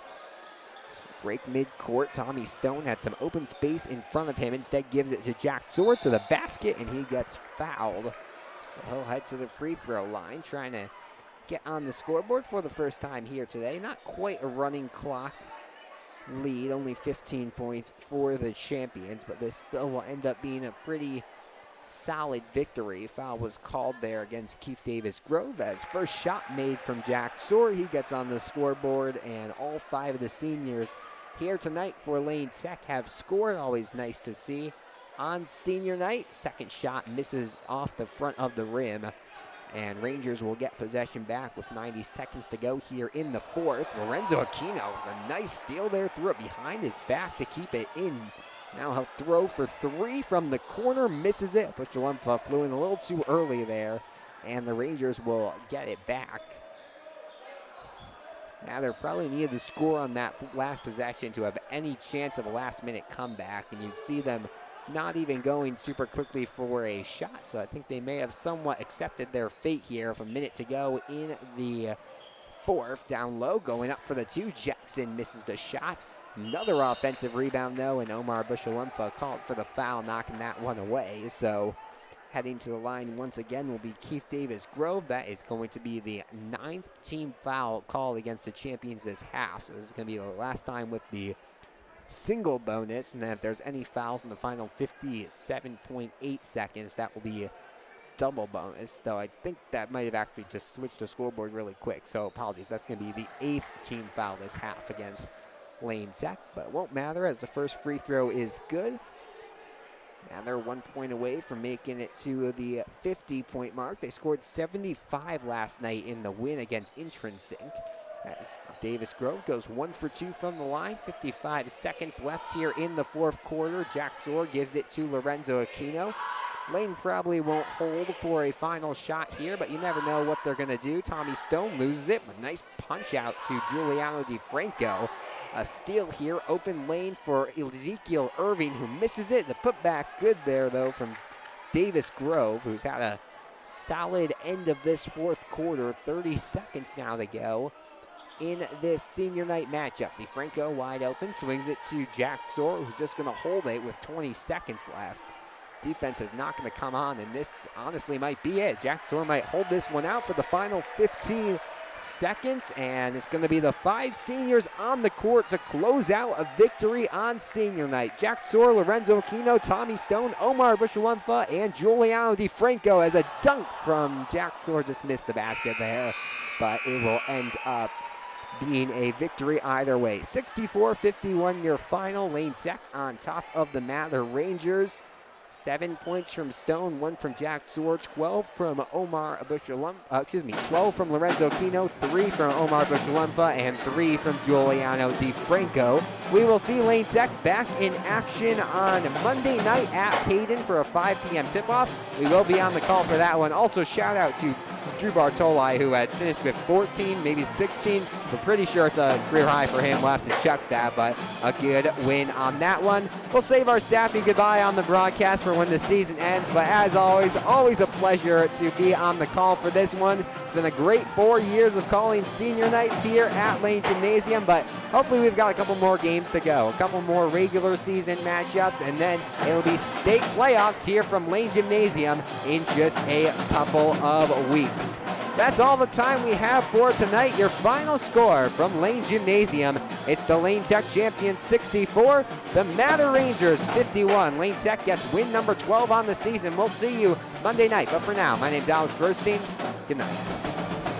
S1: Break midcourt. Tommy Stone had some open space in front of him. Instead gives it to Jack Zor to the basket, and he gets fouled. So he'll head to the free throw line, trying to get on the scoreboard for the first time here today. Not quite a running clock lead, only 15 points for the champions, but this still will end up being a pretty solid victory. Foul was called there against Keith Davis Grove as first shot made from Jack Zor. He gets on the scoreboard, and all 5 of the seniors here tonight for Lane Tech have scored. Always nice to see. On senior night, second shot misses off the front of the rim, and Rangers will get possession back with 90 seconds to go here in the 4th. Lorenzo Aquino, a nice steal there, threw it behind his back to keep it in. Now he'll throw for 3 from the corner, misses it. Pushalumpha flew in a little too early there, and the Rangers will get it back. Now they probably needed to score on that last possession to have any chance of a last-minute comeback, and you see them not even going super quickly for a shot. So I think they may have somewhat accepted their fate here with a minute to go in the 4th. Down low, going up for the 2. Jackson misses the shot. Another offensive rebound, though, and Omar Bushalumpha called for the foul, knocking that one away. So heading to the line once again will be Keith Davis Grove. That is going to be the 9th team foul called against the champions this half. So this is going to be the last time with the single bonus, and then if there's any fouls in the final 57.8 seconds, that will be a double bonus. Though I think that might have actually just switched the scoreboard really quick, so apologies. That's going to be the 8th team foul this half against Lane Tech, but it won't matter as the first free throw is good. Now they're 1 point away from making it to the 50-point mark. They scored 75 last night in the win against Intrinsic. As Davis Grove goes 1 for 2 from the line. 55 seconds left here in the 4th quarter. Jack Zor gives it to Lorenzo Aquino. Lane probably won't hold for a final shot here, but you never know what they're going to do. Tommy Stone loses it. A nice punch out to Giuliano DiFranco. a steal here. Open lane for Ezekiel Irving, who misses it. The putback good there, though, from Davis Grove, who's had a solid end of this fourth quarter. 30 seconds now to go in this senior night matchup. DeFranco wide open, swings it to Jack Soar, who's just going to hold it with 20 seconds left. Defense is not going to come on, and this honestly might be it. Jack Soar might hold this one out for the final 15 seconds, and it's going to be the 5 seniors on the court to close out a victory on senior night. Jack Soar, Lorenzo Aquino, Tommy Stone, Omar Bushalumfa, and Giuliano DeFranco, as a dunk from Jack Soar just missed the basket there, but it will end up being a victory either way. 64-51 your final. Lane Tech on top of the Mather Rangers. 7 points from Stone, 1 from Jack Soar, 12 from Omar Bushalumfa, 12 from Lorenzo Aquino, 3 from Omar Bushalumfa, and 3 from Giuliano DeFranco. We will see Lane Tech back in action on Monday night at Hayden for a 5 p.m. tip-off. We will be on the call for that one. Also, shout out to Drew Bartoli, who had finished with 14, maybe 16. We're pretty sure it's a career high for him. We'll have to check that, but a good win on that one. We'll save our sappy goodbye on the broadcast for when the season ends, but as always a pleasure to be on the call for this one. It's been a great 4 years of calling senior nights here at Lane Gymnasium, but hopefully we've got a couple more games to go, a couple more regular season matchups, and then it'll be state playoffs here from Lane Gymnasium in just a couple of weeks. That's all the time we have for tonight. Your final score from Lane Gymnasium: it's the Lane Tech champions 64, the Mather Rangers 51. Lane Tech gets win number 12 on the season. We'll see you Monday night. But for now, my name's Alex Burstein. Good night.